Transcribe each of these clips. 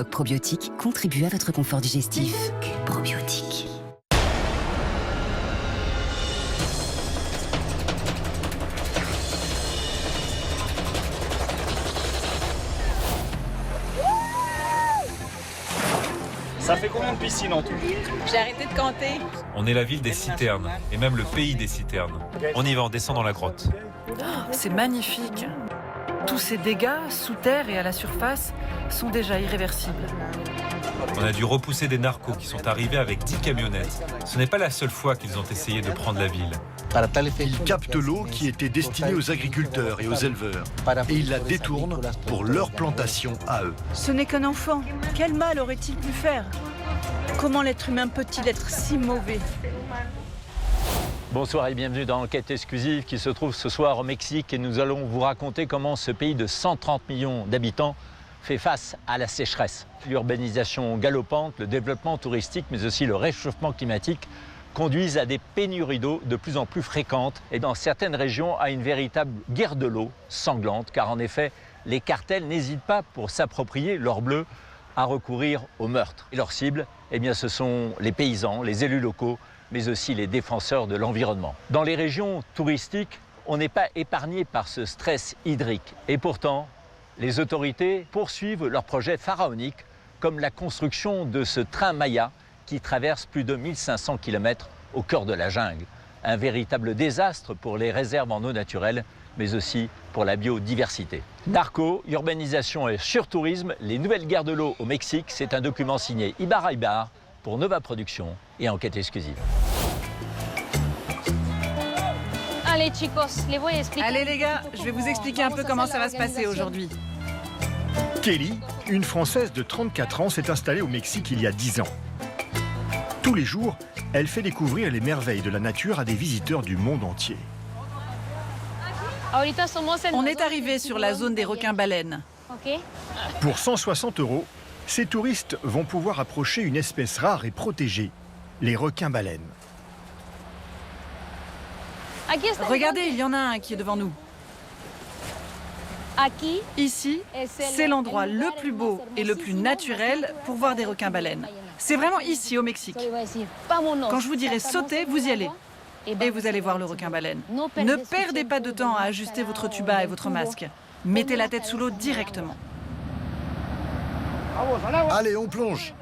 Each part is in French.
Probiotique contribue à votre confort digestif. Probiotique. Ça fait combien de piscines en tout? J'ai arrêté de compter. On est la ville des citernes, et même le pays des citernes. On y va, on descend dans la grotte. C'est magnifique. Tous ces dégâts, sous terre et à la surface, sont déjà irréversibles. On a dû repousser des narcos qui sont arrivés avec 10 camionnettes. Ce n'est pas la seule fois qu'ils ont essayé de prendre la ville. Ils captent l'eau qui était destinée aux agriculteurs et aux éleveurs et ils la détournent pour leur plantation à eux. Ce n'est qu'un enfant. Quel mal aurait-il pu faire? Comment l'être humain peut-il être si mauvais? Bonsoir et bienvenue dans Enquête exclusive qui se trouve ce soir au Mexique et nous allons vous raconter comment ce pays de 130 millions d'habitants fait face à la sécheresse. L'urbanisation galopante, le développement touristique mais aussi le réchauffement climatique conduisent à des pénuries d'eau de plus en plus fréquentes et dans certaines régions à une véritable guerre de l'eau sanglante car en effet les cartels n'hésitent pas pour s'approprier l'or bleu à recourir au meurtre. Et leur cible, eh bien, ce sont les paysans, les élus locaux mais aussi les défenseurs de l'environnement. Dans les régions touristiques, on n'est pas épargné par ce stress hydrique. Et pourtant, les autorités poursuivent leurs projets pharaoniques, comme la construction de ce train Maya qui traverse plus de 1500 km au cœur de la jungle. Un véritable désastre pour les réserves en eau naturelle, mais aussi pour la biodiversité. Narco, urbanisation et surtourisme, les nouvelles guerres de l'eau au Mexique, c'est un document signé Ibarra Ibar pour Nova Productions et Enquête exclusive. Allez, chicos, les voy a expliquer. Allez les gars, je vais vous expliquer un peu comment ça va se passer aujourd'hui. Kelly, une Française de 34 ans, s'est installée au Mexique il y a 10 ans. Tous les jours, elle fait découvrir les merveilles de la nature à des visiteurs du monde entier. On est arrivé sur la zone des requins-baleines. Pour 160 €, ces touristes vont pouvoir approcher une espèce rare et protégée, les requins-baleines. Regardez, il y en a un qui est devant nous. Ici, c'est l'endroit le plus beau et le plus naturel pour voir des requins-baleines. C'est vraiment ici, au Mexique. Quand je vous dirai sauter, vous y allez. Et vous allez voir le requin-baleine. Ne perdez pas de temps à ajuster votre tuba et votre masque. Mettez la tête sous l'eau directement. Allez, on plonge!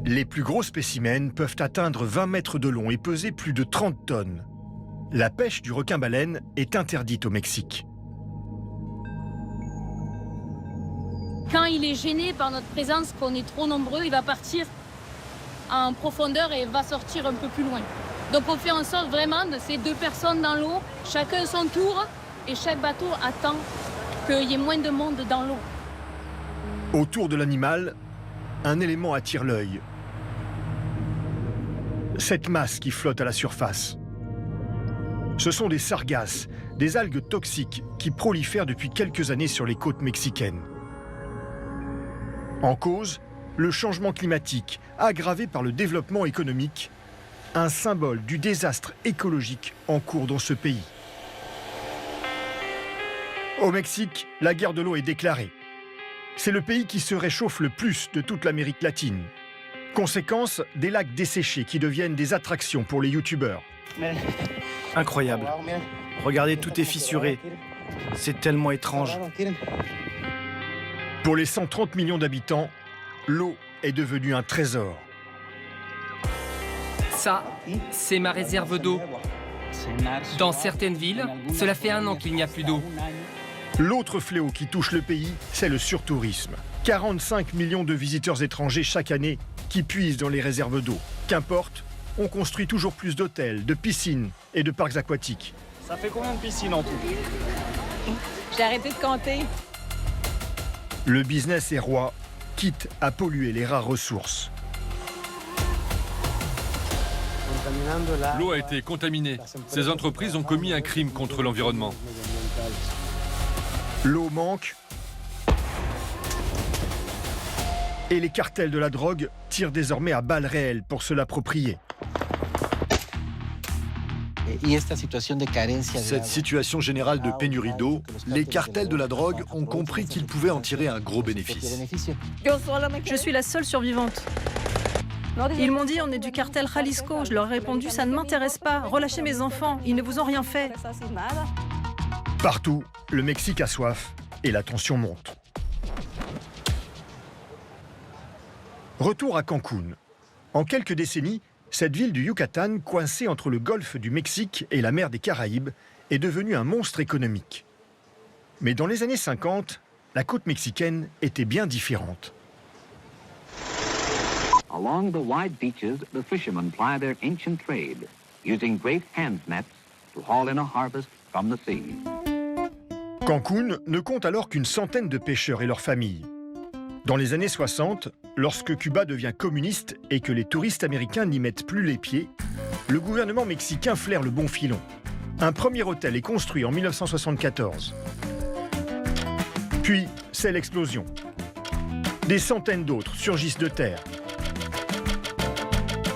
Les plus gros spécimens peuvent atteindre 20 mètres de long et peser plus de 30 tonnes. La pêche du requin-baleine est interdite au Mexique. Quand il est gêné par notre présence, qu'on est trop nombreux, il va partir en profondeur et va sortir un peu plus loin. Donc on fait en sorte vraiment de ces deux personnes dans l'eau, chacun son tour, et chaque bateau attend qu'il y ait moins de monde dans l'eau. Autour de l'animal, un élément attire l'œil. Cette masse qui flotte à la surface. Ce sont des sargasses, des algues toxiques qui prolifèrent depuis quelques années sur les côtes mexicaines. En cause, le changement climatique, aggravé par le développement économique, un symbole du désastre écologique en cours dans ce pays. Au Mexique, la guerre de l'eau est déclarée. C'est le pays qui se réchauffe le plus de toute l'Amérique latine. Conséquence, des lacs desséchés qui deviennent des attractions pour les youtubeurs. Incroyable. Regardez, tout est fissuré. C'est tellement étrange. Pour les 130 millions d'habitants, l'eau est devenue un trésor. Ça, c'est ma réserve d'eau. Dans certaines villes, cela fait 1 an qu'il n'y a plus d'eau. L'autre fléau qui touche le pays, c'est le surtourisme. 45 millions de visiteurs étrangers chaque année qui puisent dans les réserves d'eau. Qu'importe, on construit toujours plus d'hôtels, de piscines et de parcs aquatiques. Ça fait combien de piscines en tout? J'ai arrêté de compter. Le business est roi, quitte à polluer les rares ressources. L'eau a été contaminée. Ces entreprises ont commis un crime contre l'environnement. L'eau manque et les cartels de la drogue tirent désormais à balles réelles pour se l'approprier. Cette situation générale de pénurie d'eau, les cartels de la drogue ont compris qu'ils pouvaient en tirer un gros bénéfice. Je suis la seule survivante. Ils m'ont dit, on est du cartel Jalisco. Je leur ai répondu, ça ne m'intéresse pas. Relâchez mes enfants, ils ne vous ont rien fait. Partout, le Mexique a soif et la tension monte. Retour à Cancún. En quelques décennies, cette ville du Yucatan, coincée entre le golfe du Mexique et la mer des Caraïbes, est devenue un monstre économique. Mais dans les années 50, la côte mexicaine était bien différente. Along the wide beaches, the fishermen ply their ancient trade, using great hand nets to haul in a harvest from the sea. Cancún ne compte alors qu'une centaine de pêcheurs et leurs familles. Dans les années 60, lorsque Cuba devient communiste et que les touristes américains n'y mettent plus les pieds, le gouvernement mexicain flaire le bon filon. Un premier hôtel est construit en 1974. Puis, c'est l'explosion. Des centaines d'autres surgissent de terre.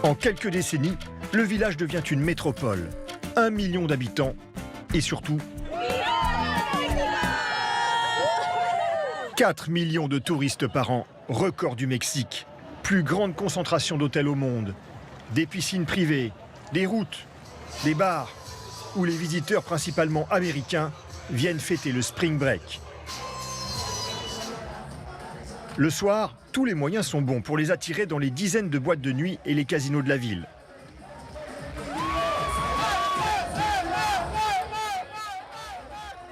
En quelques décennies, le village devient une métropole. 1 million d'habitants et surtout 4 millions de touristes par an, record du Mexique. Plus grande concentration d'hôtels au monde. Des piscines privées, des routes, des bars, où les visiteurs principalement américains viennent fêter le spring break. Le soir, tous les moyens sont bons pour les attirer dans les dizaines de boîtes de nuit et les casinos de la ville.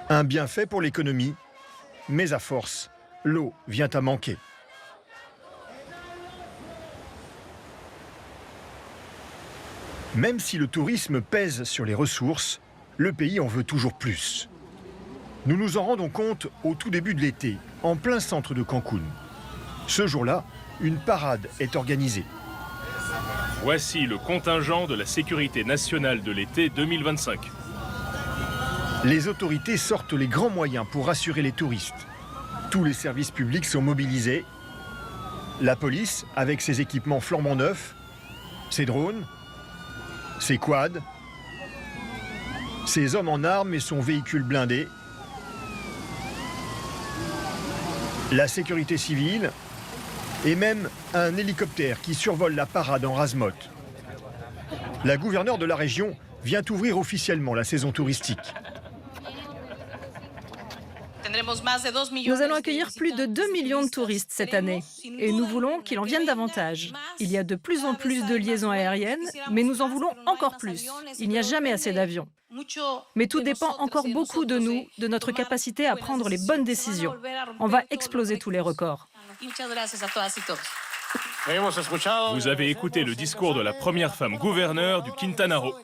Un bienfait pour l'économie, mais à force, l'eau vient à manquer. Même si le tourisme pèse sur les ressources, le pays en veut toujours plus. Nous nous en rendons compte au tout début de l'été, en plein centre de Cancún. Ce jour-là, une parade est organisée. Voici le contingent de la sécurité nationale de l'été 2025. Les autorités sortent les grands moyens pour rassurer les touristes. Tous les services publics sont mobilisés. La police, avec ses équipements flambant neufs, ses drones, ses quads, ses hommes en armes et son véhicule blindé. La sécurité civile et même un hélicoptère qui survole la parade en rase-motte. La gouverneure de la région vient ouvrir officiellement la saison touristique. Nous allons accueillir plus de 2 millions de touristes cette année. Et nous voulons qu'il en vienne davantage. Il y a de plus en plus de liaisons aériennes, mais nous en voulons encore plus. Il n'y a jamais assez d'avions. Mais tout dépend encore beaucoup de nous, de notre capacité à prendre les bonnes décisions. On va exploser tous les records. Vous avez écouté le discours de la première femme gouverneure du Quintana Roo.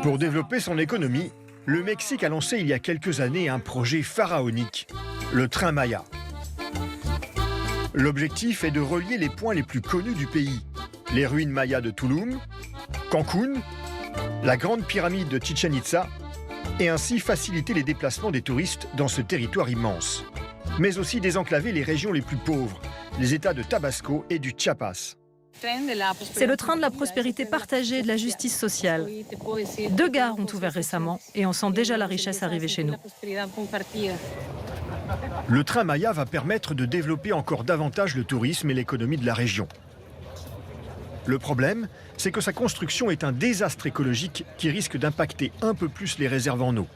Pour développer son économie, le Mexique a lancé il y a quelques années un projet pharaonique, le train Maya. L'objectif est de relier les points les plus connus du pays, les ruines mayas de Tulum, Cancún, la grande pyramide de Chichén Itzá, et ainsi faciliter les déplacements des touristes dans ce territoire immense. Mais aussi désenclaver les régions les plus pauvres, les États de Tabasco et du Chiapas. C'est le train de la prospérité partagée et de la justice sociale. 2 gares ont ouvert récemment et on sent déjà la richesse arriver chez nous. Le train Maya va permettre de développer encore davantage le tourisme et l'économie de la région. Le problème, c'est que sa construction est un désastre écologique qui risque d'impacter un peu plus les réserves en eau.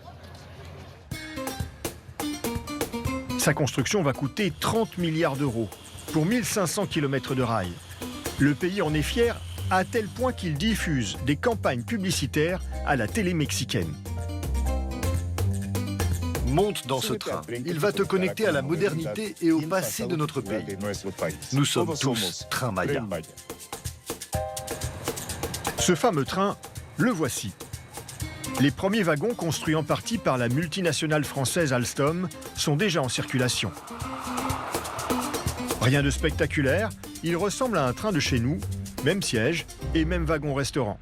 Sa construction va coûter 30 milliards d'euros pour 1500 km de rails. Le pays en est fier à tel point qu'il diffuse des campagnes publicitaires à la télé mexicaine. Monte dans ce train. Il va te connecter à la modernité et au passé de notre pays. Nous sommes tous train Maya. Ce fameux train, le voici. Les premiers wagons, construits en partie par la multinationale française Alstom, sont déjà en circulation. Rien de spectaculaire, il ressemble à un train de chez nous, même siège et même wagon-restaurant.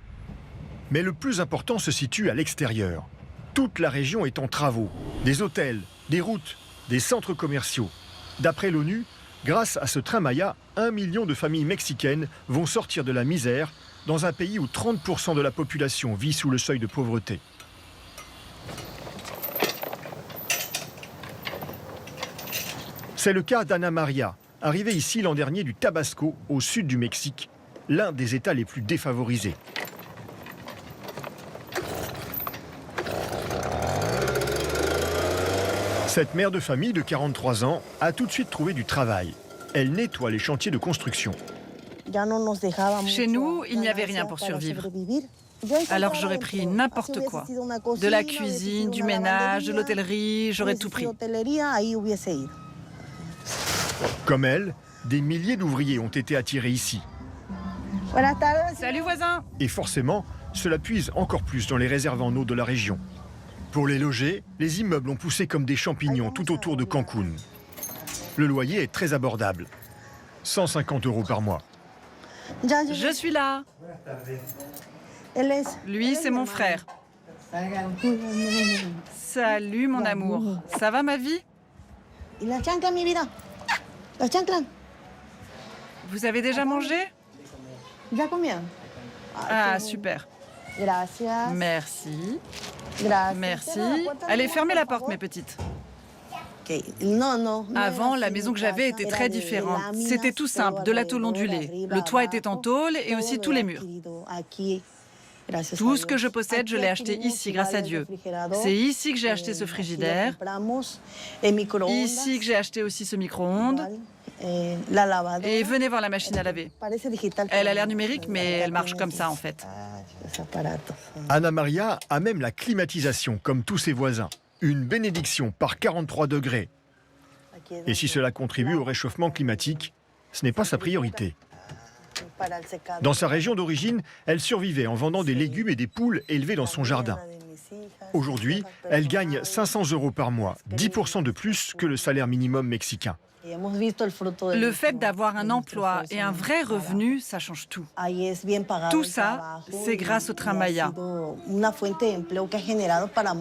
Mais le plus important se situe à l'extérieur. Toute la région est en travaux. Des hôtels, des routes, des centres commerciaux. D'après l'ONU, grâce à ce train Maya, 1 million de familles mexicaines vont sortir de la misère dans un pays où 30% de la population vit sous le seuil de pauvreté. C'est le cas d'Ana Maria, arrivée ici l'an dernier du Tabasco, au sud du Mexique, l'un des États les plus défavorisés. Cette mère de famille de 43 ans a tout de suite trouvé du travail. Elle nettoie les chantiers de construction. Chez nous, il n'y avait rien pour survivre. Alors j'aurais pris n'importe quoi. De la cuisine, du ménage, de l'hôtellerie, j'aurais tout pris. Comme elle, des milliers d'ouvriers ont été attirés ici. Salut voisin! Et forcément, cela puise encore plus dans les réserves en eau de la région. Pour les loger, les immeubles ont poussé comme des champignons tout autour de Cancún. Le loyer est très abordable. 150 € par mois. Je suis là. Lui, c'est mon frère. Salut mon amour. Ça va ma vie? Vous avez déjà mangé? Ah, super. Merci. Merci. Allez, fermez la porte, mes petites. Avant, la maison que j'avais était très différente. C'était tout simple, de la tôle ondulée. Le toit était en tôle et aussi tous les murs. Tout ce que je possède, je l'ai acheté ici, grâce à Dieu. C'est ici que j'ai acheté ce frigidaire. Ici que j'ai acheté aussi ce micro-ondes. Et venez voir la machine à laver. Elle a l'air numérique, mais elle marche comme ça, en fait. Ana Maria a même la climatisation, comme tous ses voisins. Une bénédiction par 43 degrés. Et si cela contribue au réchauffement climatique, ce n'est pas sa priorité. Dans sa région d'origine, elle survivait en vendant des légumes et des poules élevées dans son jardin. Aujourd'hui, elle gagne 500 € par mois, 10% de plus que le salaire minimum mexicain. Le fait d'avoir un emploi et un vrai revenu, ça change tout. Tout ça, c'est grâce au train Maya.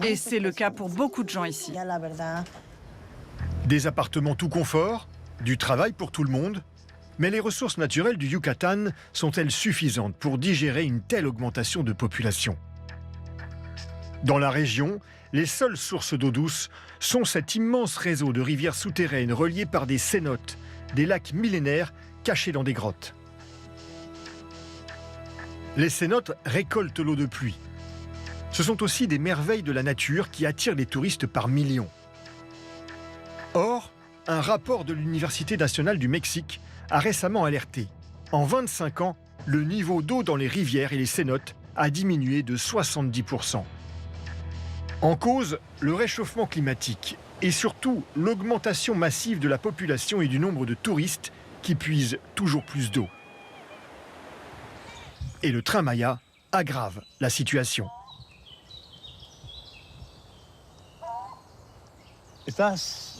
Et c'est le cas pour beaucoup de gens ici. Des appartements tout confort, du travail pour tout le monde. Mais les ressources naturelles du Yucatan sont-elles suffisantes pour digérer une telle augmentation de population? Dans la région, les seules sources d'eau douce sont cet immense réseau de rivières souterraines reliées par des cénotes, des lacs millénaires cachés dans des grottes. Les cénotes récoltent l'eau de pluie. Ce sont aussi des merveilles de la nature qui attirent les touristes par millions. Or, un rapport de l'Université nationale du Mexique a récemment alerté. En 25 ans, le niveau d'eau dans les rivières et les cénotes a diminué de 70%. En cause, le réchauffement climatique et surtout l'augmentation massive de la population et du nombre de touristes qui puisent toujours plus d'eau. Et le train Maya aggrave la situation.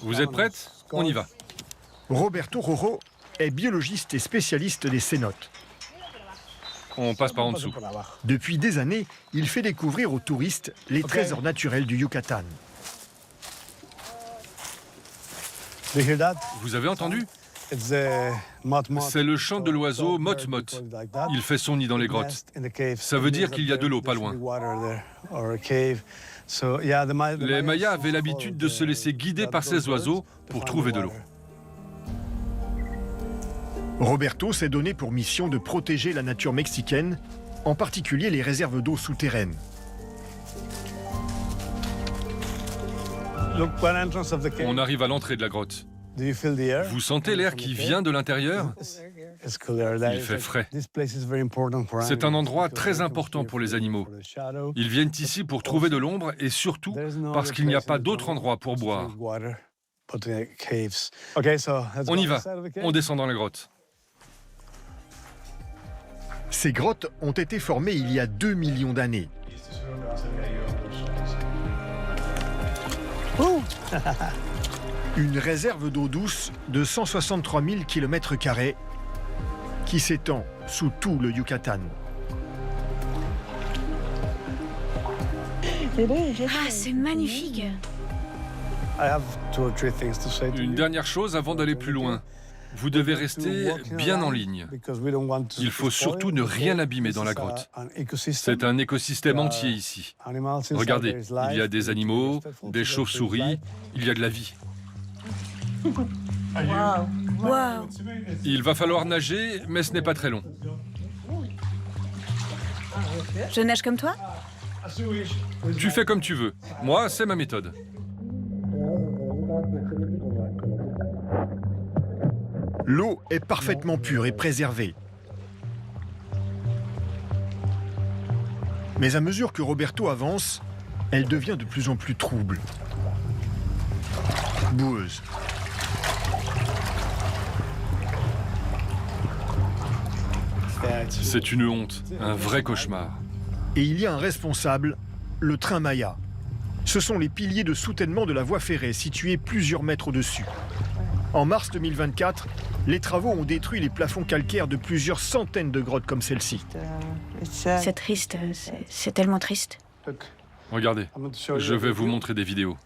Vous êtes prête? On y va. Roberto Roro est biologiste et spécialiste des cénotes. On passe par en dessous. Depuis des années, il fait découvrir aux touristes les trésors naturels du Yucatan. Vous avez entendu? C'est le chant de l'oiseau mot-mot. Il fait son nid dans les grottes. Ça veut dire qu'il y a de l'eau pas loin. Les Mayas avaient l'habitude de se laisser guider par ces oiseaux pour trouver de l'eau. Roberto s'est donné pour mission de protéger la nature mexicaine, en particulier les réserves d'eau souterraines. On arrive à l'entrée de la grotte. Vous sentez l'air qui vient de l'intérieur? Il fait frais. C'est un endroit très important pour les animaux. Ils viennent ici pour trouver de l'ombre et surtout parce qu'il n'y a pas d'autre endroit pour boire. On y va. On descend dans la grotte. Ces grottes ont été formées il y a 2 millions d'années. Une réserve d'eau douce de 163 000 km² qui s'étend sous tout le Yucatan. Ah, c'est magnifique! Une dernière chose avant d'aller plus loin. Vous devez rester bien en ligne. Il faut surtout ne rien abîmer dans la grotte. C'est un écosystème entier ici. Regardez, il y a des animaux, des chauves-souris, il y a de la vie. Wow. Il va falloir nager, mais ce n'est pas très long. Je nage comme toi? Tu fais comme tu veux. Moi, c'est ma méthode. L'eau est parfaitement pure et préservée. Mais à mesure que Roberto avance, elle devient de plus en plus trouble. Boueuse. C'est une honte, un vrai cauchemar. Et il y a un responsable, le train Maya. Ce sont les piliers de soutènement de la voie ferrée situés plusieurs mètres au-dessus. En mars 2024, les travaux ont détruit les plafonds calcaires de plusieurs centaines de grottes comme celle-ci. C'est triste, c'est tellement triste. Regardez, je vais vous montrer des vidéos.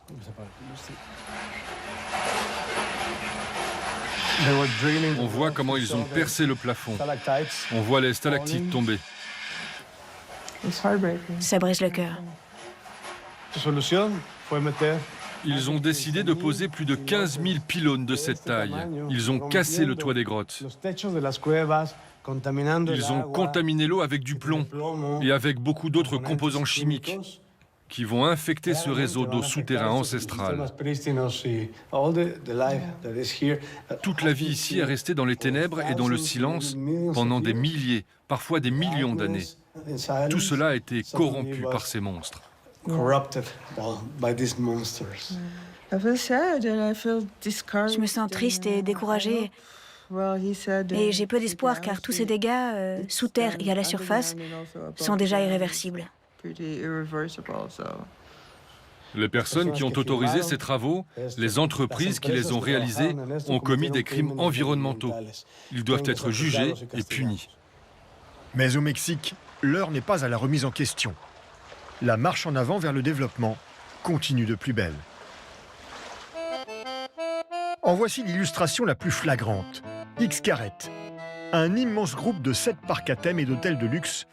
On voit comment ils ont percé le plafond. On voit les stalactites tomber. Ça brise le cœur. Ils ont décidé de poser plus de 15 000 pylônes de cette taille. Ils ont cassé le toit des grottes. Ils ont contaminé l'eau avec du plomb et avec beaucoup d'autres composants chimiques qui vont infecter ce réseau d'eau souterrain ancestral. Toute la vie ici est restée dans les ténèbres et dans le silence pendant des milliers, parfois des millions d'années. Tout cela a été corrompu par ces monstres. Je me sens triste et découragée. Et j'ai peu d'espoir car tous ces dégâts, sous terre et à la surface, sont déjà irréversibles. Les personnes qui ont autorisé ces travaux, les entreprises qui les ont réalisés, ont commis des crimes environnementaux. Ils doivent être jugés et punis. Mais au Mexique, l'heure n'est pas à la remise en question. La marche en avant vers le développement continue de plus belle. En voici l'illustration la plus flagrante. Xcaret, un immense groupe de 7 parcs à thème et d'hôtels de luxe,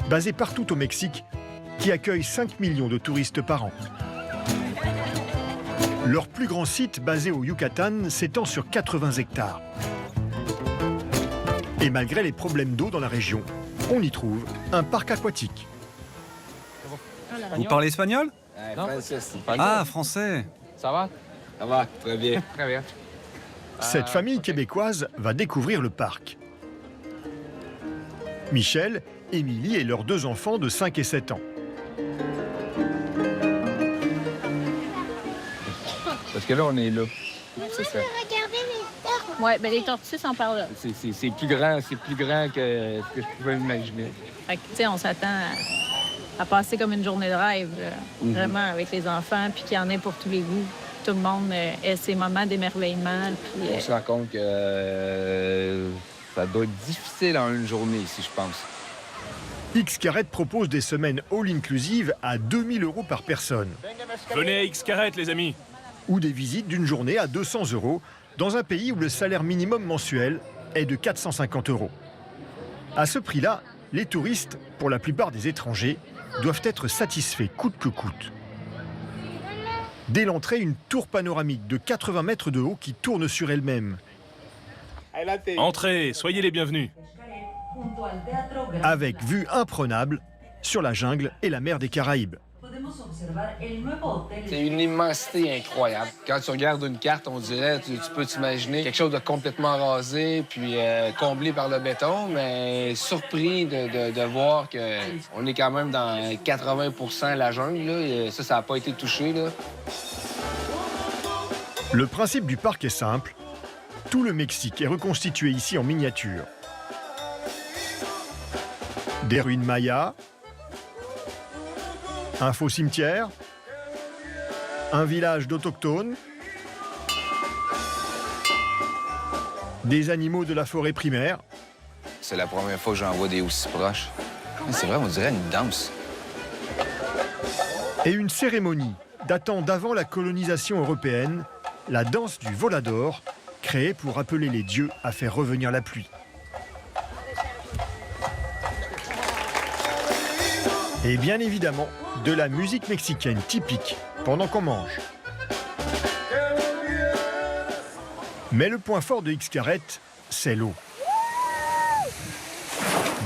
basés partout au Mexique, qui accueille 5 millions de touristes par an. Leur plus grand site, basé au Yucatan, s'étend sur 80 hectares. Et malgré les problèmes d'eau dans la région, on y trouve un parc aquatique. Vous parlez espagnol? Ah, français. Ça va? Ça va, très bien. Très bien. Cette famille québécoise va découvrir le parc. Michel, Émilie et leurs 2 enfants de 5 et 7 ans. Parce que là, on est là. C'est ça. Ouais, ben les tortues s'en parlent là. C'est plus grand que ce que je pouvais imaginer. Fait que, tu sais, on s'attend à passer comme une journée de rêve, vraiment, avec les enfants, puis qu'il y en ait pour tous les goûts. Tout le monde ait ses moments d'émerveillement. Puis, on se rend compte que ça doit être difficile en une journée ici, je pense. Xcaret propose des semaines all-inclusive à 2 000 € par personne. Venez à Xcaret, les amis. Ou des visites d'une journée à 200 € dans un pays où le salaire minimum mensuel est de 450 €. À ce prix-là, les touristes, pour la plupart des étrangers, doivent être satisfaits coûte que coûte. Dès l'entrée, une tour panoramique de 80 mètres de haut qui tourne sur elle-même. Entrez, soyez les bienvenus. Avec vue imprenable sur la jungle et la mer des Caraïbes. C'est une immensité incroyable. Quand tu regardes une carte, on dirait, tu peux t'imaginer quelque chose de complètement rasé, puis comblé par le béton, mais surpris de voir qu'on est quand même dans 80% la jungle. Là. Ça n'a pas été touché. Là. Le principe du parc est simple. Tout le Mexique est reconstitué ici en miniature. Des ruines mayas, un faux cimetière, un village d'autochtones, des animaux de la forêt primaire. C'est la première fois que j'en vois des aussi proches. C'est vrai, on dirait une danse. Et une cérémonie datant d'avant la colonisation européenne, la danse du volador, créée créé pour appeler les dieux à faire revenir la pluie. Et bien évidemment, de la musique mexicaine typique pendant qu'on mange. Mais le point fort de Xcaret, c'est l'eau.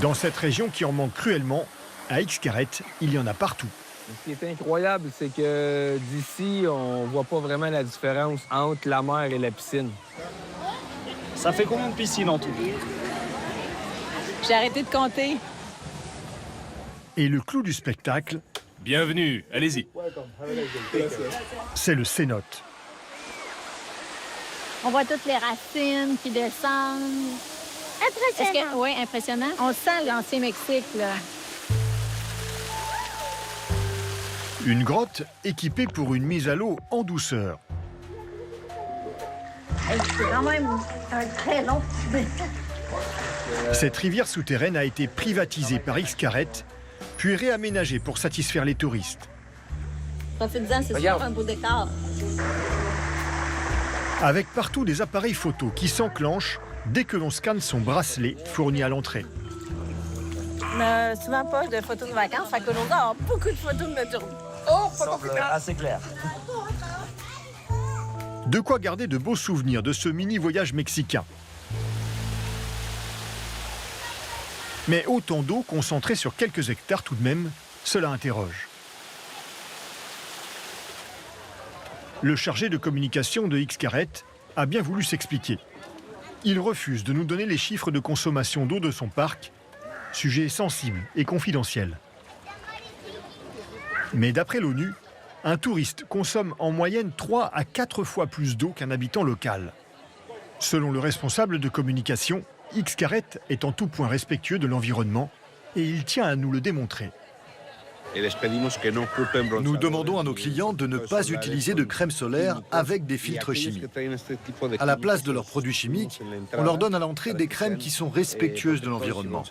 Dans cette région qui en manque cruellement, à Xcaret, il y en a partout. Ce qui est incroyable, c'est que d'ici, on voit pas vraiment la différence entre la mer et la piscine. Ça fait combien de piscines en tout? J'ai arrêté de compter. Et le clou du spectacle, Bienvenue, allez-y. c'est le cénote. On voit toutes les racines qui descendent. Impressionnant. Oui, impressionnant. On sent l'ancien Mexique, là. Une grotte équipée pour une mise à l'eau en douceur. C'est quand même un très long. Cette rivière souterraine a été privatisée par Xcaret, puis réaménagée pour satisfaire les touristes. Profite-en, c'est sûr un beau décor. Avec partout des appareils photo qui s'enclenchent dès que l'on scanne son bracelet fourni à l'entrée. Souvent pas de photos de vacances, fait que l'on a beaucoup de photos de notre journée. Oh, pas compliqué. Assez clair. De quoi garder de beaux souvenirs de ce mini-voyage mexicain. Mais autant d'eau concentrée sur quelques hectares tout de même, cela interroge. Le chargé de communication de Xcaret a bien voulu s'expliquer. Il refuse de nous donner les chiffres de consommation d'eau de son parc, sujet sensible et confidentiel. Mais d'après l'ONU, un touriste consomme en moyenne 3 à 4 fois plus d'eau qu'un habitant local. Selon le responsable de communication, Xcaret est en tout point respectueux de l'environnement et il tient à nous le démontrer. Nous demandons à nos clients de ne pas utiliser de crème solaire avec des filtres chimiques. À la place de leurs produits chimiques, on leur donne à l'entrée des crèmes qui sont respectueuses de l'environnement.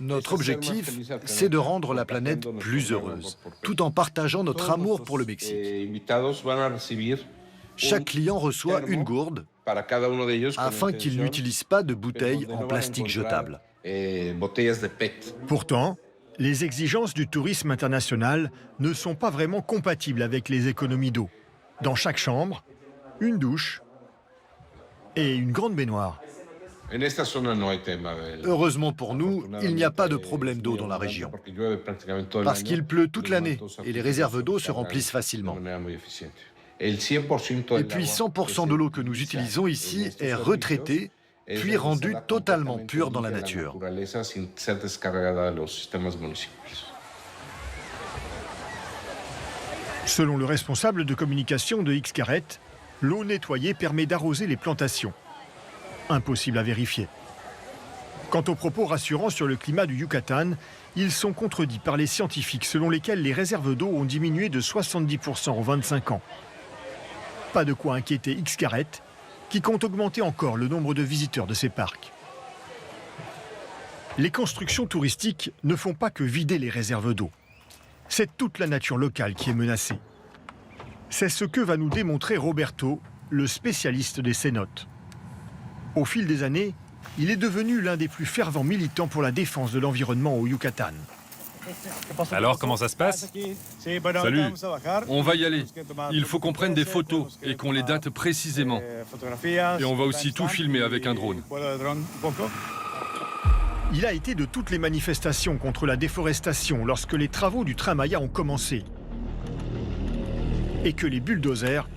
Notre objectif, c'est de rendre la planète plus heureuse, tout en partageant notre amour pour le Mexique. Chaque client reçoit une gourde afin qu'il n'utilise pas de bouteilles en plastique jetable. Pourtant, les exigences du tourisme international ne sont pas vraiment compatibles avec les économies d'eau. Dans chaque chambre, une douche et une grande baignoire. Heureusement pour nous, il n'y a pas de problème d'eau dans la région, parce qu'il pleut toute l'année et les réserves d'eau se remplissent facilement. Et puis 100% de l'eau que nous utilisons ici est retraitée, puis rendue totalement pure dans la nature. Selon le responsable de communication de Xcaret, l'eau nettoyée permet d'arroser les plantations. Impossible à vérifier. Quant aux propos rassurants sur le climat du Yucatan, ils sont contredits par les scientifiques selon lesquels les réserves d'eau ont diminué de 70% en 25 ans. Pas de quoi inquiéter Xcaret, qui compte augmenter encore le nombre de visiteurs de ces parcs. Les constructions touristiques ne font pas que vider les réserves d'eau. C'est toute la nature locale qui est menacée. C'est ce que va nous démontrer Roberto, le spécialiste des cénotes. Au fil des années, il est devenu l'un des plus fervents militants pour la défense de l'environnement au Yucatan. Alors, comment ça se passe? Salut, on va y aller. Il faut qu'on prenne des photos et qu'on les date précisément. Et on va aussi tout filmer avec un drone. Il a été de toutes les manifestations contre la déforestation lorsque les travaux du train Maya ont commencé et que les bulldozers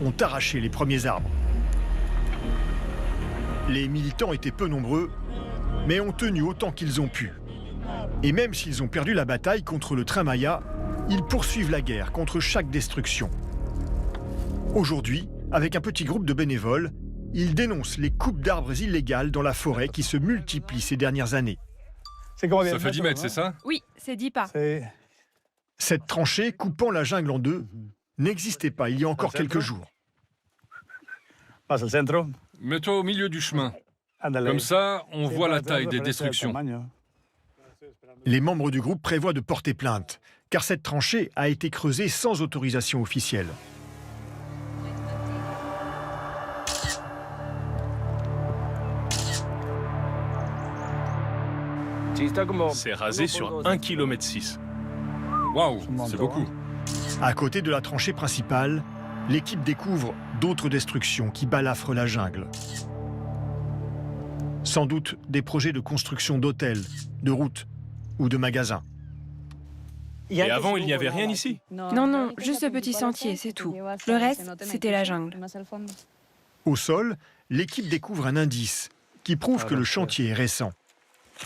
ont arraché les premiers arbres. Les militants étaient peu nombreux, mais ont tenu autant qu'ils ont pu. Et même s'ils ont perdu la bataille contre le train Maya, ils poursuivent la guerre contre chaque destruction. Aujourd'hui, avec un petit groupe de bénévoles, ils dénoncent les coupes d'arbres illégales dans la forêt qui se multiplient ces dernières années. Ça fait 10 mètres, c'est ça? Oui, c'est 10 pas. Cette tranchée coupant la jungle en deux n'existait pas il y a encore quelques jours. Mets-toi au milieu du chemin. Comme ça, on voit la taille des destructions. Les membres du groupe prévoient de porter plainte, car cette tranchée a été creusée sans autorisation officielle. C'est rasé sur 1,6 km. Waouh, c'est beaucoup. À côté de la tranchée principale, l'équipe découvre d'autres destructions qui balafrent la jungle. Sans doute des projets de construction d'hôtels, de routes ou de magasins. Et avant, il n'y avait rien ici? Non, juste ce petit sentier, c'est tout. Le reste, c'était la jungle. Au sol, l'équipe découvre un indice qui prouve que le chantier est récent.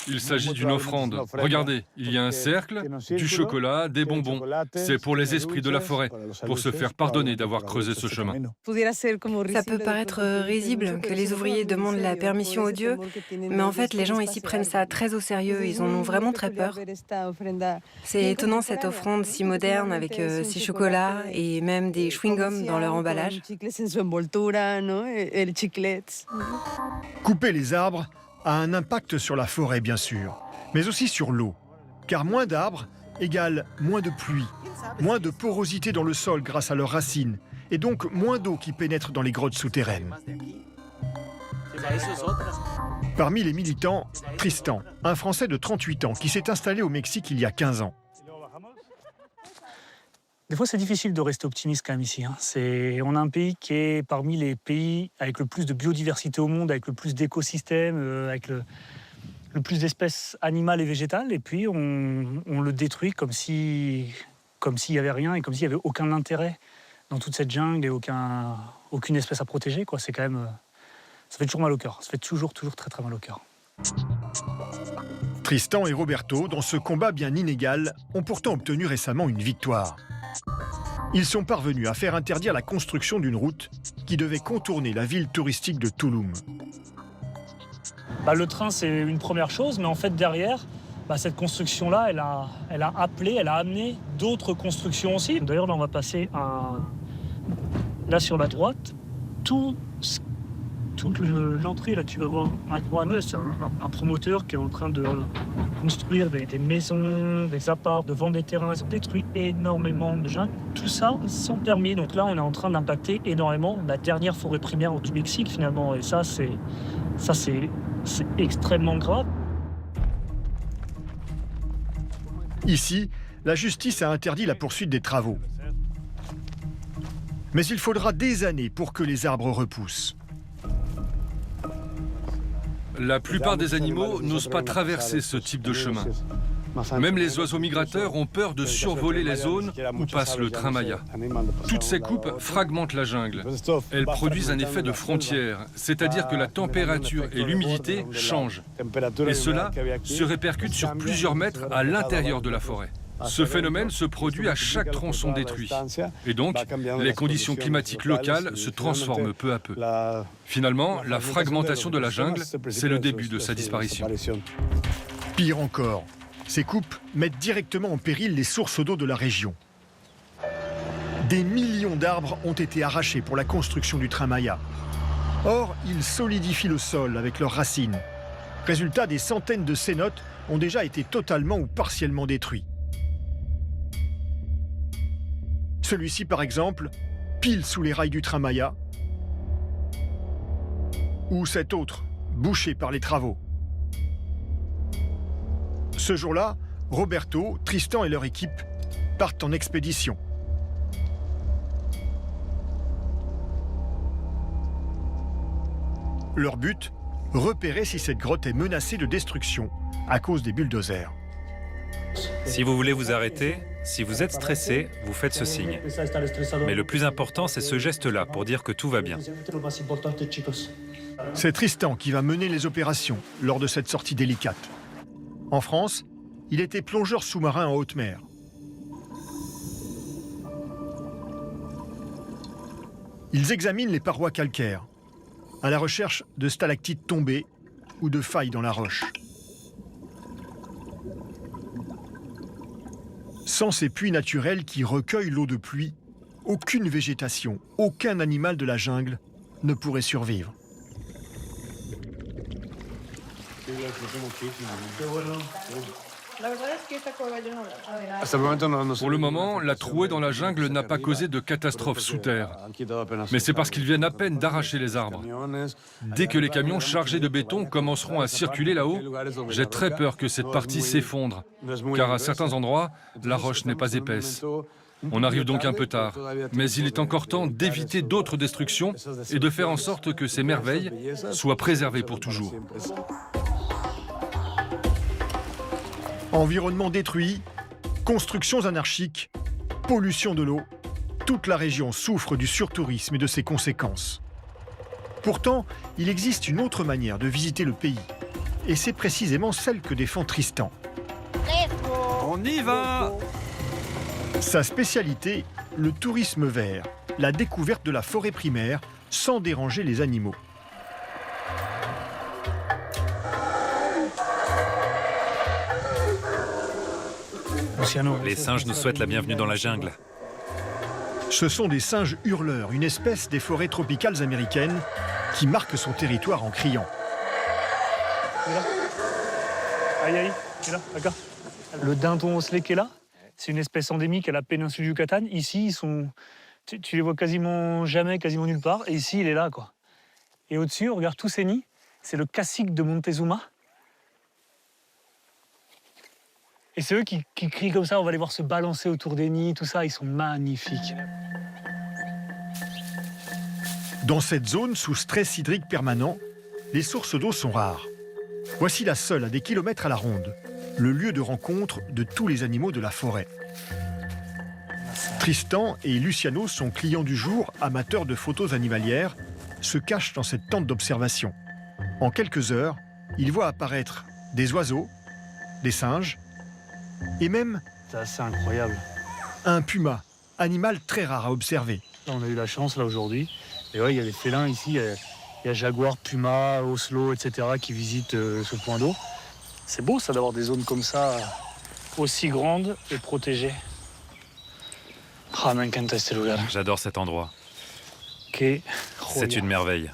Il s'agit d'une offrande. Regardez, il y a un cercle, du chocolat, des bonbons. C'est pour les esprits de la forêt, pour se faire pardonner d'avoir creusé ce chemin. Ça peut paraître risible que les ouvriers demandent la permission aux dieux, mais en fait, les gens ici prennent ça très au sérieux. Ils en ont vraiment très peur. C'est étonnant cette offrande si moderne avec ces chocolats et même des chewing-gums dans leur emballage. Couper les arbres a un impact sur la forêt, bien sûr, mais aussi sur l'eau. Car moins d'arbres égale moins de pluie, moins de porosité dans le sol grâce à leurs racines, et donc moins d'eau qui pénètre dans les grottes souterraines. Parmi les militants, Tristan, un Français de 38 ans qui s'est installé au Mexique il y a 15 ans. Des fois, c'est difficile de rester optimiste quand même ici. On a un pays qui est parmi les pays avec le plus de biodiversité au monde, avec le plus d'écosystèmes, avec le plus d'espèces animales et végétales. Et puis, on le détruit comme s'il n'y avait rien et comme s'il n'y avait aucun intérêt dans toute cette jungle et aucune espèce à protéger. C'est quand même... Ça fait toujours mal au cœur. Ça fait toujours très très mal au cœur. Tristan et Roberto, dans ce combat bien inégal, ont pourtant obtenu récemment une victoire. Ils sont parvenus à faire interdire la construction d'une route qui devait contourner la ville touristique de Tulum. Le train, c'est une première chose, mais en fait, derrière, cette construction-là, elle a amené d'autres constructions aussi. D'ailleurs, là, on va passer là, sur la droite, toute l'entrée, là, tu vas voir un promoteur qui est en train de construire des maisons, des apparts, de vendre des terrains. Ils ont détruit énormément de gens. Tout ça sans permis. Donc là, on est en train d'impacter énormément la dernière forêt primaire du Mexique, finalement. Et ça, c'est extrêmement grave. Ici, la justice a interdit la poursuite des travaux. Mais il faudra des années pour que les arbres repoussent. La plupart des animaux n'osent pas traverser ce type de chemin. Même les oiseaux migrateurs ont peur de survoler les zones où passe le train Maya. Toutes ces coupes fragmentent la jungle. Elles produisent un effet de frontière, c'est-à-dire que la température et l'humidité changent. Et cela se répercute sur plusieurs mètres à l'intérieur de la forêt. Ce phénomène se produit à chaque tronçon détruit. Et donc, les conditions climatiques locales se transforment peu à peu. Finalement, la fragmentation de la jungle, c'est le début de sa disparition. Pire encore, ces coupes mettent directement en péril les sources d'eau de la région. Des millions d'arbres ont été arrachés pour la construction du train Maya. Or, ils solidifient le sol avec leurs racines. Résultat, des centaines de cénotes ont déjà été totalement ou partiellement détruits. Celui-ci, par exemple, pile sous les rails du train Maya, ou cet autre, bouché par les travaux. Ce jour-là, Roberto, Tristan et leur équipe partent en expédition. Leur but, repérer si cette grotte est menacée de destruction à cause des bulldozers. Si vous voulez vous arrêter, si vous êtes stressé, vous faites ce signe. Mais le plus important, c'est ce geste-là pour dire que tout va bien. C'est Tristan qui va mener les opérations lors de cette sortie délicate. En France, il était plongeur sous-marin en haute mer. Ils examinent les parois calcaires, à la recherche de stalactites tombées ou de failles dans la roche. Sans ces puits naturels qui recueillent l'eau de pluie, aucune végétation, aucun animal de la jungle ne pourrait survivre. Pour le moment, la trouée dans la jungle n'a pas causé de catastrophe sous terre. Mais c'est parce qu'ils viennent à peine d'arracher les arbres. Dès que les camions chargés de béton commenceront à circuler là-haut, j'ai très peur que cette partie s'effondre, car à certains endroits, la roche n'est pas épaisse. On arrive donc un peu tard, mais il est encore temps d'éviter d'autres destructions et de faire en sorte que ces merveilles soient préservées pour toujours. Environnement détruit, constructions anarchiques, pollution de l'eau, toute la région souffre du surtourisme et de ses conséquences. Pourtant, il existe une autre manière de visiter le pays, et c'est précisément celle que défend Tristan. On y va! Sa spécialité, le tourisme vert, la découverte de la forêt primaire sans déranger les animaux. Les singes nous souhaitent la bienvenue dans la jungle. Ce sont des singes hurleurs, une espèce des forêts tropicales américaines qui marque son territoire en criant. Aïe, aïe, qui est là, regarde. Le dindon osselet qui est là, c'est une espèce endémique à la péninsule du Yucatan. Ici, tu les vois quasiment jamais, quasiment nulle part. Et ici, il est là, quoi. Et au-dessus, on regarde tous ces nids. C'est le cacique de Montezuma. Et c'est eux qui crient comme ça. On va les voir se balancer autour des nids, tout ça. Ils sont magnifiques. Dans cette zone sous stress hydrique permanent, les sources d'eau sont rares. Voici la seule à des kilomètres à la ronde, le lieu de rencontre de tous les animaux de la forêt. Tristan et Luciano sont clients du jour, amateurs de photos animalières, se cachent dans cette tente d'observation. En quelques heures, ils voient apparaître des oiseaux, des singes et même c'est assez incroyable. Un puma, animal très rare à observer. On a eu la chance là aujourd'hui. Et ouais, il y a des félins ici. Il y a jaguar, puma, oslo, etc. qui visitent ce point d'eau. C'est beau ça d'avoir des zones comme ça, aussi grandes et protégées. J'adore cet endroit. Okay. C'est une merveille.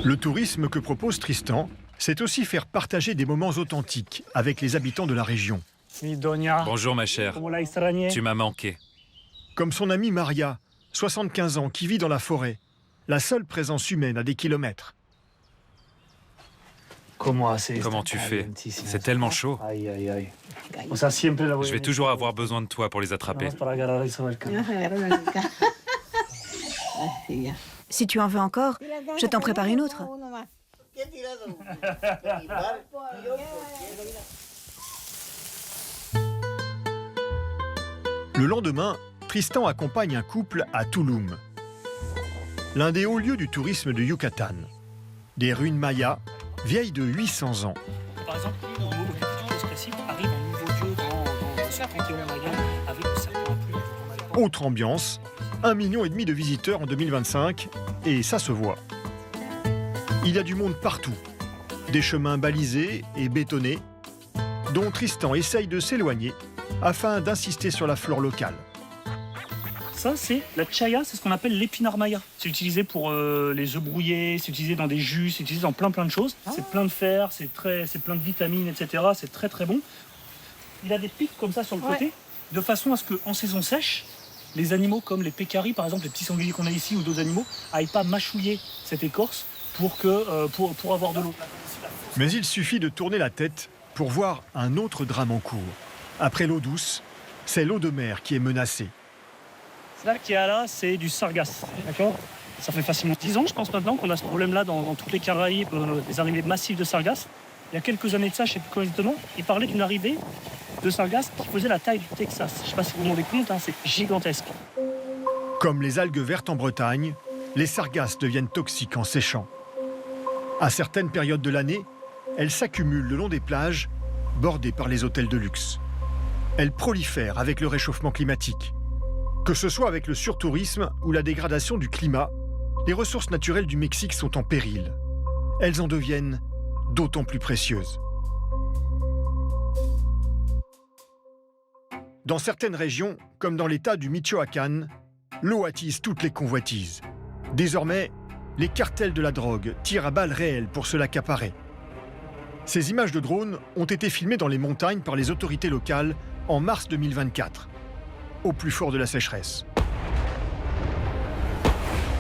Le tourisme que propose Tristan, c'est aussi faire partager des moments authentiques avec les habitants de la région. Bonjour ma chère, tu m'as manqué. Comme son amie Maria, 75 ans, qui vit dans la forêt, la seule présence humaine à des kilomètres. Comment tu fais? C'est tellement chaud. Je vais toujours avoir besoin de toi pour les attraper. Si tu en veux encore, je t'en prépare une autre. Le lendemain, Tristan accompagne un couple à Tulum, l'un des hauts lieux du tourisme de Yucatan. Des ruines mayas, vieilles de 800 ans. Par exemple, ce principe arrive un nouveau dieu dans ce panthéon maya avec le serpent à plumes. Autre ambiance, 1,5 million de visiteurs en 2025, et ça se voit. Il y a du monde partout, des chemins balisés et bétonnés, dont Tristan essaye de s'éloigner afin d'insister sur la flore locale. Ça, c'est la chaya, c'est ce qu'on appelle l'épinard maya. C'est utilisé pour les œufs brouillés, c'est utilisé dans des jus, c'est utilisé dans plein de choses. C'est plein de fer, c'est plein de vitamines, etc. C'est très très bon. Il a des pics comme ça sur le côté, de façon à ce qu'en saison sèche, les animaux comme les pécaris, par exemple, les petits sangliers qu'on a ici ou d'autres animaux, n'aillent pas mâchouiller cette écorce pour avoir de l'eau. Mais il suffit de tourner la tête pour voir un autre drame en cours. Après l'eau douce, c'est l'eau de mer qui est menacée. Là qu'il y a là, c'est du sargasse. D'accord ? Ça fait facilement 10 ans, je pense maintenant, qu'on a ce problème-là dans toutes les Caraïbes, des arrivées massives de sargasse. Il y a quelques années de ça, je ne sais plus quand exactement, il parlait d'une arrivée de sargasse qui faisait la taille du Texas. Je ne sais pas si vous vous rendez compte, c'est gigantesque. Comme les algues vertes en Bretagne, les sargasses deviennent toxiques en séchant. À certaines périodes de l'année, elles s'accumulent le long des plages, bordées par les hôtels de luxe. Elles prolifèrent avec le réchauffement climatique. Que ce soit avec le surtourisme ou la dégradation du climat, les ressources naturelles du Mexique sont en péril. Elles en deviennent d'autant plus précieuses. Dans certaines régions, comme dans l'état du Michoacán, l'eau attise toutes les convoitises. Désormais, les cartels de la drogue tirent à balles réelles pour se l'accaparer. Ces images de drones ont été filmées dans les montagnes par les autorités locales en mars 2024, au plus fort de la sécheresse.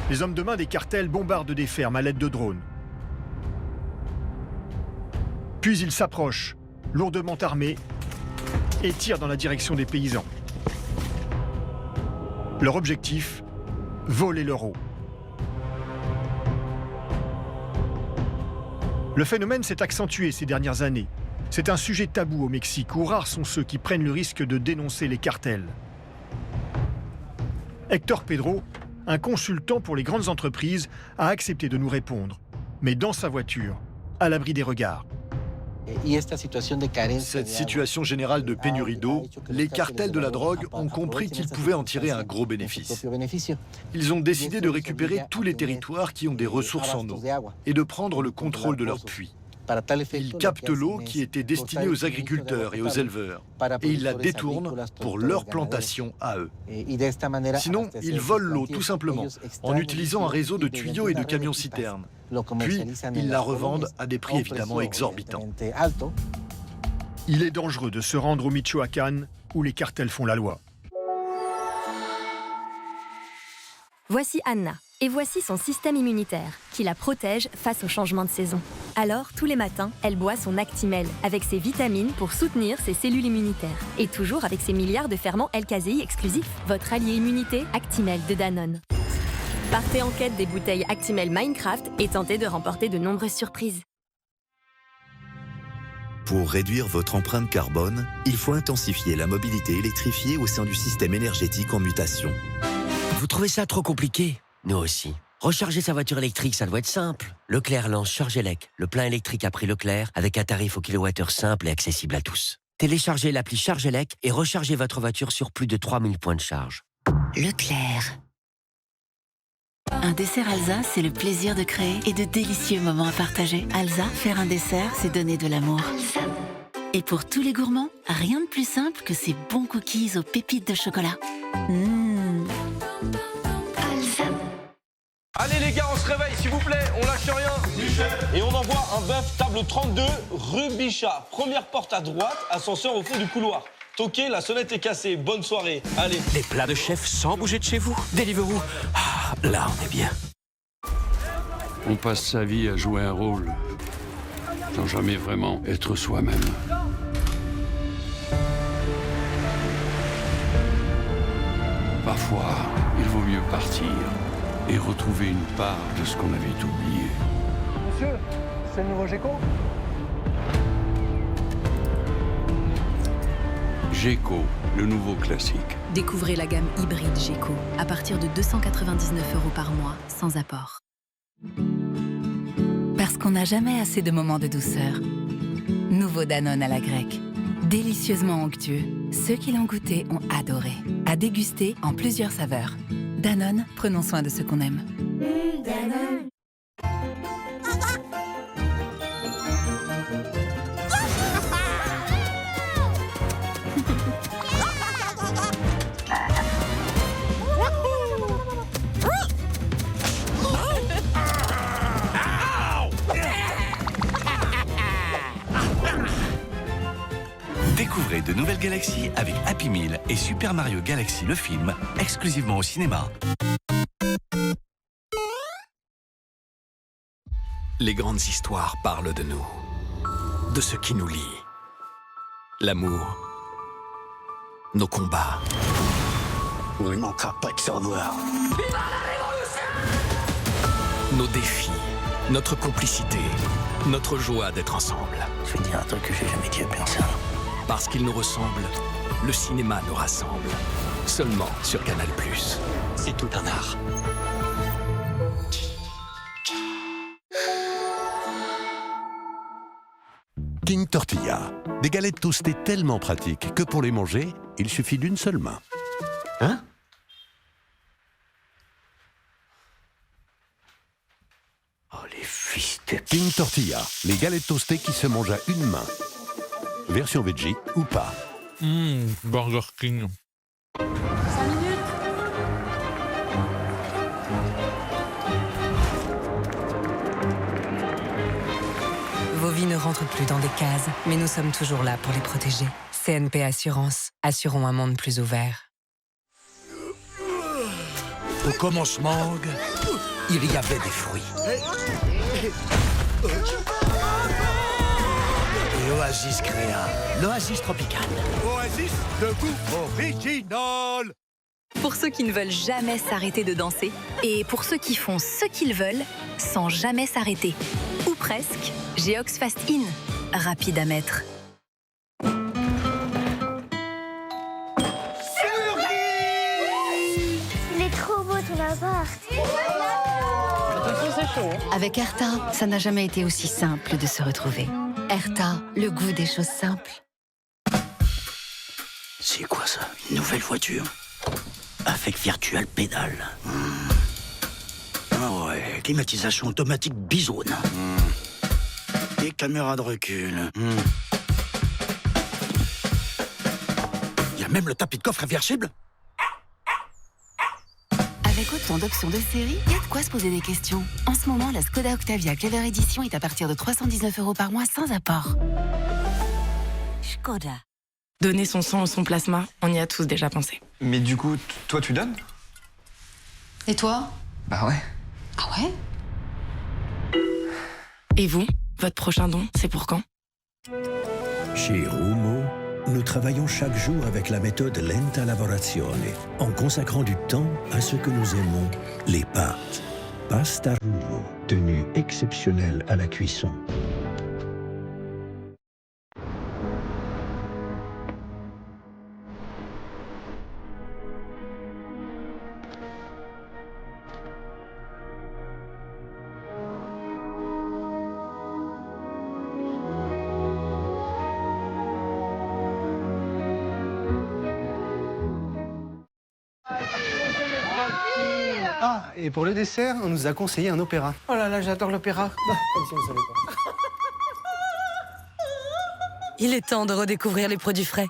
Les hommes de main des cartels bombardent des fermes à l'aide de drones. Puis ils s'approchent, lourdement armés, et tirent dans la direction des paysans. Leur objectif, voler leur eau. Le phénomène s'est accentué ces dernières années. C'est un sujet tabou au Mexique, où rares sont ceux qui prennent le risque de dénoncer les cartels. Héctor Pedro, un consultant pour les grandes entreprises, a accepté de nous répondre, mais dans sa voiture, à l'abri des regards. Cette situation générale de pénurie d'eau, les cartels de la drogue ont compris qu'ils pouvaient en tirer un gros bénéfice. Ils ont décidé de récupérer tous les territoires qui ont des ressources en eau et de prendre le contrôle de leurs puits. Ils captent l'eau qui était destinée aux agriculteurs et aux éleveurs et ils la détournent pour leur plantation à eux. Sinon, ils volent l'eau tout simplement en utilisant un réseau de tuyaux et de camions-citernes. Puis, ils la revendent à des prix évidemment exorbitants. Il est dangereux de se rendre au Michoacán où les cartels font la loi. Voici Anna, et voici son système immunitaire, qui la protège face au changement de saison. Alors, tous les matins, elle boit son Actimel, avec ses vitamines pour soutenir ses cellules immunitaires. Et toujours avec ses milliards de ferments L-caséi exclusifs. Votre allié immunité, Actimel de Danone. Partez en quête des bouteilles Actimel Minecraft et tentez de remporter de nombreuses surprises. Pour réduire votre empreinte carbone, il faut intensifier la mobilité électrifiée au sein du système énergétique en mutation. Vous trouvez ça trop compliqué? Nous aussi. Recharger sa voiture électrique, ça doit être simple. Leclerc lance Chargelec, le plein électrique à prix Leclerc, avec un tarif au kilowattheure simple et accessible à tous. Téléchargez l'appli Chargelec et rechargez votre voiture sur plus de 3000 points de charge. Leclerc. Un dessert Alsa, c'est le plaisir de créer et de délicieux moments à partager. Alsa, faire un dessert, c'est donner de l'amour. Et pour tous les gourmands, rien de plus simple que ces bons cookies aux pépites de chocolat. Allez les gars, on se réveille s'il vous plaît, on lâche rien. Et on envoie un bœuf table 32 rue Bichat. Première porte à droite, ascenseur au fond du couloir. Toqué, la sonnette est cassée. Bonne soirée. Allez. Des plats de chef sans bouger de chez vous. Deliveroo. Ah, là, on est bien. On passe sa vie à jouer un rôle sans jamais vraiment être soi-même. Parfois, il vaut mieux partir et retrouver une part de ce qu'on avait oublié. Monsieur, c'est le nouveau Géco ? Géco, le nouveau classique. Découvrez la gamme hybride Géco à partir de 299 € par mois, sans apport. Parce qu'on n'a jamais assez de moments de douceur. Nouveau Danone à la grecque. Délicieusement onctueux, ceux qui l'ont goûté ont adoré. À déguster en plusieurs saveurs. Danone, prenons soin de ce qu'on aime. Danone. Découvrez de nouvelles galaxies avec Happy Meal et Super Mario Galaxy le film, exclusivement au cinéma. Les grandes histoires parlent de nous, de ce qui nous lie. L'amour, nos combats. On ne manquera pas de se revoir. Vive la révolution! Nos défis, notre complicité, notre joie d'être ensemble. Je vais dire un truc que j'ai jamais dit à personne. Parce qu'il nous ressemble, le cinéma nous rassemble. Seulement sur Canal+. C'est tout un art. King Tortilla. Des galettes toastées tellement pratiques que pour les manger, il suffit d'une seule main. Hein? Oh, les fils de... King Tortilla. Les galettes toastées qui se mangent à une main. Version veggie ou pas. Burger King. 5 minutes. rentrent plus dans des cases, mais nous sommes toujours là pour les protéger. CNP Assurance. Assurons un monde plus ouvert. Au commencement, il y avait des fruits. Et Oasis créa l'Oasis Tropical. Oasis, le goût original. Pour ceux qui ne veulent jamais s'arrêter de danser et pour ceux qui font ce qu'ils veulent sans jamais s'arrêter. Ou presque, Geox Fast In, rapide à mettre. Il est trop beau ton appart. Avec Erta, ça n'a jamais été aussi simple de se retrouver. Erta, le goût des choses simples. C'est quoi ça? Une nouvelle voiture? Avec virtual pédale. Ah ouais, climatisation automatique bisoune. Et caméra de recul. Il y a même le tapis de coffre réversible. Avec autant d'options de série, il y a de quoi se poser des questions. En ce moment, la Skoda Octavia Clever Edition est à partir de 319 € par mois sans apport. Skoda. Donner son sang ou son plasma, on y a tous déjà pensé. Mais du coup, toi tu donnes? Et toi? Bah ouais. Ah ouais? Et vous? Votre prochain don, c'est pour quand? Chez Rumo, nous travaillons chaque jour avec la méthode Lenta Lavorazione, en consacrant du temps à ce que nous aimons, les pâtes. Pasta Rumo, tenue exceptionnelle à la cuisson. Ah, et pour le dessert, on nous a conseillé un opéra. Oh là là, j'adore l'opéra. Comme si on ne savait pas. Il est temps de redécouvrir les produits frais.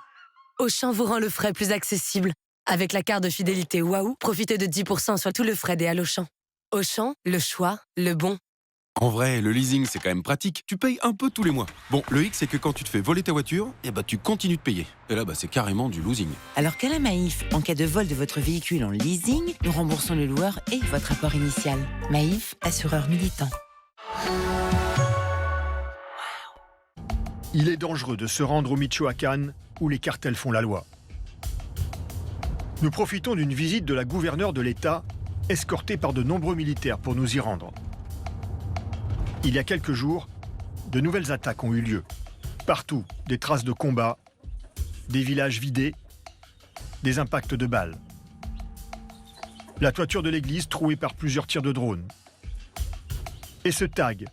Auchan vous rend le frais plus accessible. Avec la carte de fidélité Waouh, profitez de 10% sur tout le frais des Auchan. Auchan, le choix, le bon. En vrai, le leasing, c'est quand même pratique. Tu payes un peu tous les mois. Bon, le hic, c'est que quand tu te fais voler ta voiture, tu continues de payer. Et là, c'est carrément du losing. Alors qu'à la Maïf, en cas de vol de votre véhicule en leasing, nous remboursons le loueur et votre apport initial. Maïf, assureur militant. Il est dangereux de se rendre au Michoacán, où les cartels font la loi. Nous profitons d'une visite de la gouverneure de l'État, escortée par de nombreux militaires pour nous y rendre. Il y a quelques jours, de nouvelles attaques ont eu lieu. Partout, des traces de combats, des villages vidés, des impacts de balles. La toiture de l'église trouée par plusieurs tirs de drone. Et ce tag,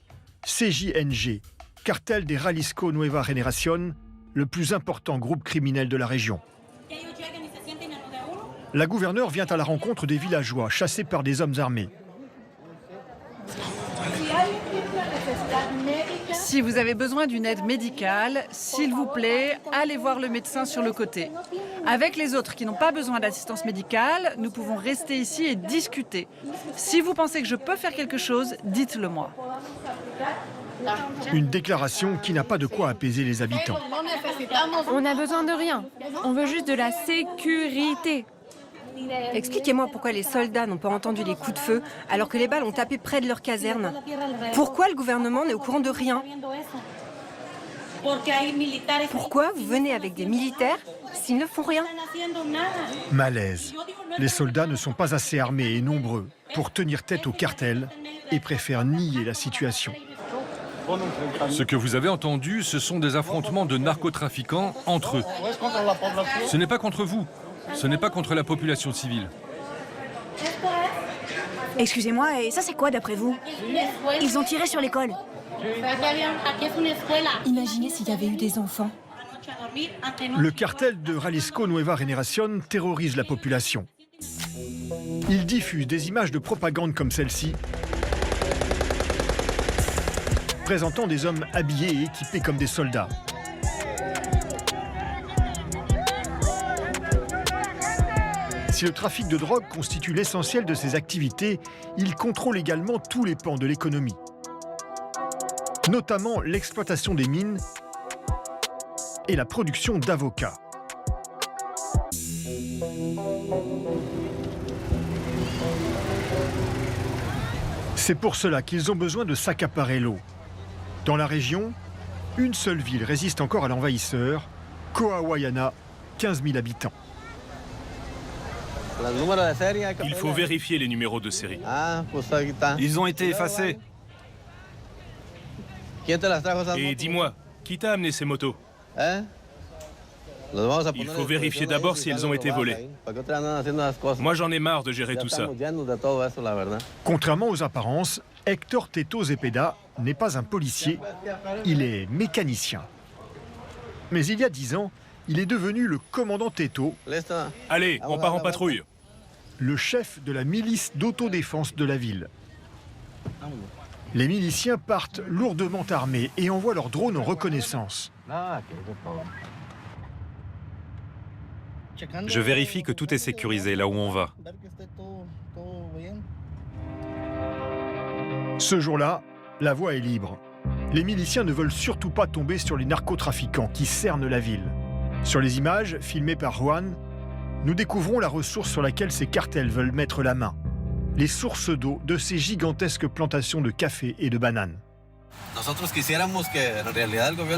CJNG, Cartel de Jalisco Nueva Generación, le plus important groupe criminel de la région. La gouverneure vient à la rencontre des villageois chassés par des hommes armés. Si vous avez besoin d'une aide médicale, s'il vous plaît, allez voir le médecin sur le côté. Avec les autres qui n'ont pas besoin d'assistance médicale, nous pouvons rester ici et discuter. Si vous pensez que je peux faire quelque chose, dites-le moi. Une déclaration qui n'a pas de quoi apaiser les habitants. On n'a besoin de rien. On veut juste de la sécurité. Expliquez-moi pourquoi les soldats n'ont pas entendu les coups de feu alors que les balles ont tapé près de leur caserne. Pourquoi le gouvernement n'est au courant de rien? Pourquoi vous venez avec des militaires s'ils ne font rien? Malaise. Les soldats ne sont pas assez armés et nombreux pour tenir tête au cartel et préfèrent nier la situation. Ce que vous avez entendu, ce sont des affrontements de narcotrafiquants entre eux. Ce n'est pas contre vous. Ce n'est pas contre la population civile. Excusez-moi, et ça c'est quoi d'après vous? Ils ont tiré sur l'école. Imaginez s'il y avait eu des enfants. Le cartel de Jalisco Nueva Generación terrorise la population. Il diffuse des images de propagande comme celle-ci, présentant des hommes habillés et équipés comme des soldats. Si le trafic de drogue constitue l'essentiel de ses activités, il contrôle également tous les pans de l'économie. notamment l'exploitation des mines et la production d'avocats. C'est pour cela qu'ils ont besoin de s'accaparer l'eau. Dans la région, une seule ville résiste encore à l'envahisseur, Coahuayana, 15 000 habitants. Il faut vérifier les numéros de série. Ils ont été effacés. Et dis-moi, qui t'a amené ces motos? Il faut vérifier d'abord si elles ont été volées. Moi, j'en ai marre de gérer tout ça. Contrairement aux apparences, Héctor Teto Zepeda n'est pas un policier, il est mécanicien. Mais il y a 10 ans, il est devenu le commandant Teto. Allez, on part en patrouille. Le chef de la milice d'autodéfense de la ville. Les miliciens partent lourdement armés et envoient leurs drones en reconnaissance. Je vérifie que tout est sécurisé là où on va. Ce jour-là, la voie est libre. Les miliciens ne veulent surtout pas tomber sur les narcotrafiquants qui cernent la ville. Sur les images, filmées par Juan, nous découvrons la ressource sur laquelle ces cartels veulent mettre la main. Les sources d'eau de ces gigantesques plantations de café et de bananes.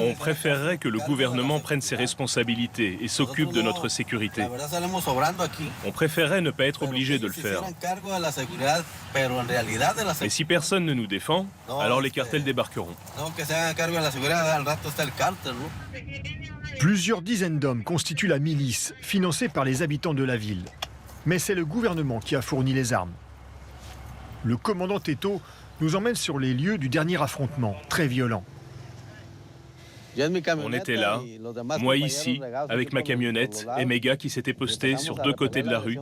On préférerait que le gouvernement prenne ses responsabilités et s'occupe de notre sécurité. On préférerait ne pas être obligé de le faire. Mais si personne ne nous défend, alors les cartels débarqueront. Plusieurs dizaines d'hommes constituent la milice, financée par les habitants de la ville. Mais c'est le gouvernement qui a fourni les armes. Le commandant Teto nous emmène sur les lieux du dernier affrontement, très violent. On était là, moi ici, avec ma camionnette, et mes gars qui s'étaient postés sur deux côtés de la rue.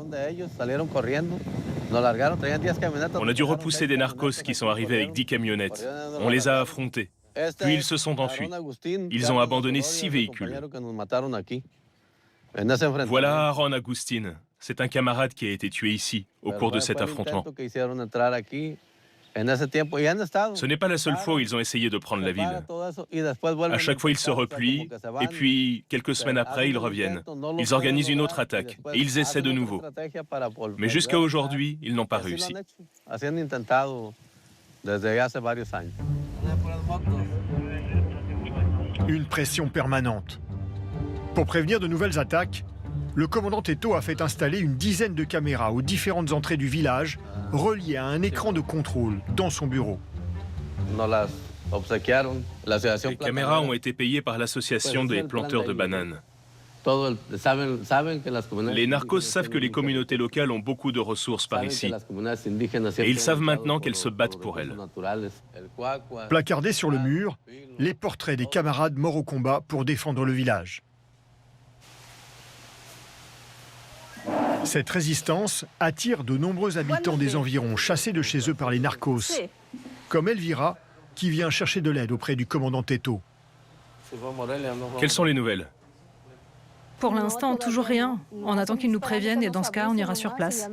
On a dû repousser des narcos qui sont arrivés avec 10 camionnettes. On les a affrontés. Puis ils se sont enfuis. Ils ont abandonné 6 véhicules. Voilà Aaron Agustin. C'est un camarade qui a été tué ici, au cours de cet affrontement. Ce n'est pas la seule fois où ils ont essayé de prendre la ville. À chaque fois, ils se replient, et puis, quelques semaines après, ils reviennent. Ils organisent une autre attaque, et ils essaient de nouveau. Mais jusqu'à aujourd'hui, ils n'ont pas réussi. Une pression permanente. Pour prévenir de nouvelles attaques, le commandant Teto a fait installer une dizaine de caméras aux différentes entrées du village, reliées à un écran de contrôle dans son bureau. Les caméras ont été payées par l'association des planteurs de bananes. Les narcos savent que les communautés locales ont beaucoup de ressources par ici. Et ils savent maintenant qu'elles se battent pour elles. Placardés sur le mur, les portraits des camarades morts au combat pour défendre le village. Cette résistance attire de nombreux habitants des environs, chassés de chez eux par les narcos, comme Elvira, qui vient chercher de l'aide auprès du commandant Teto. Quelles sont les nouvelles? Pour l'instant, toujours rien. On attend qu'ils nous préviennent et dans ce cas, on ira sur place.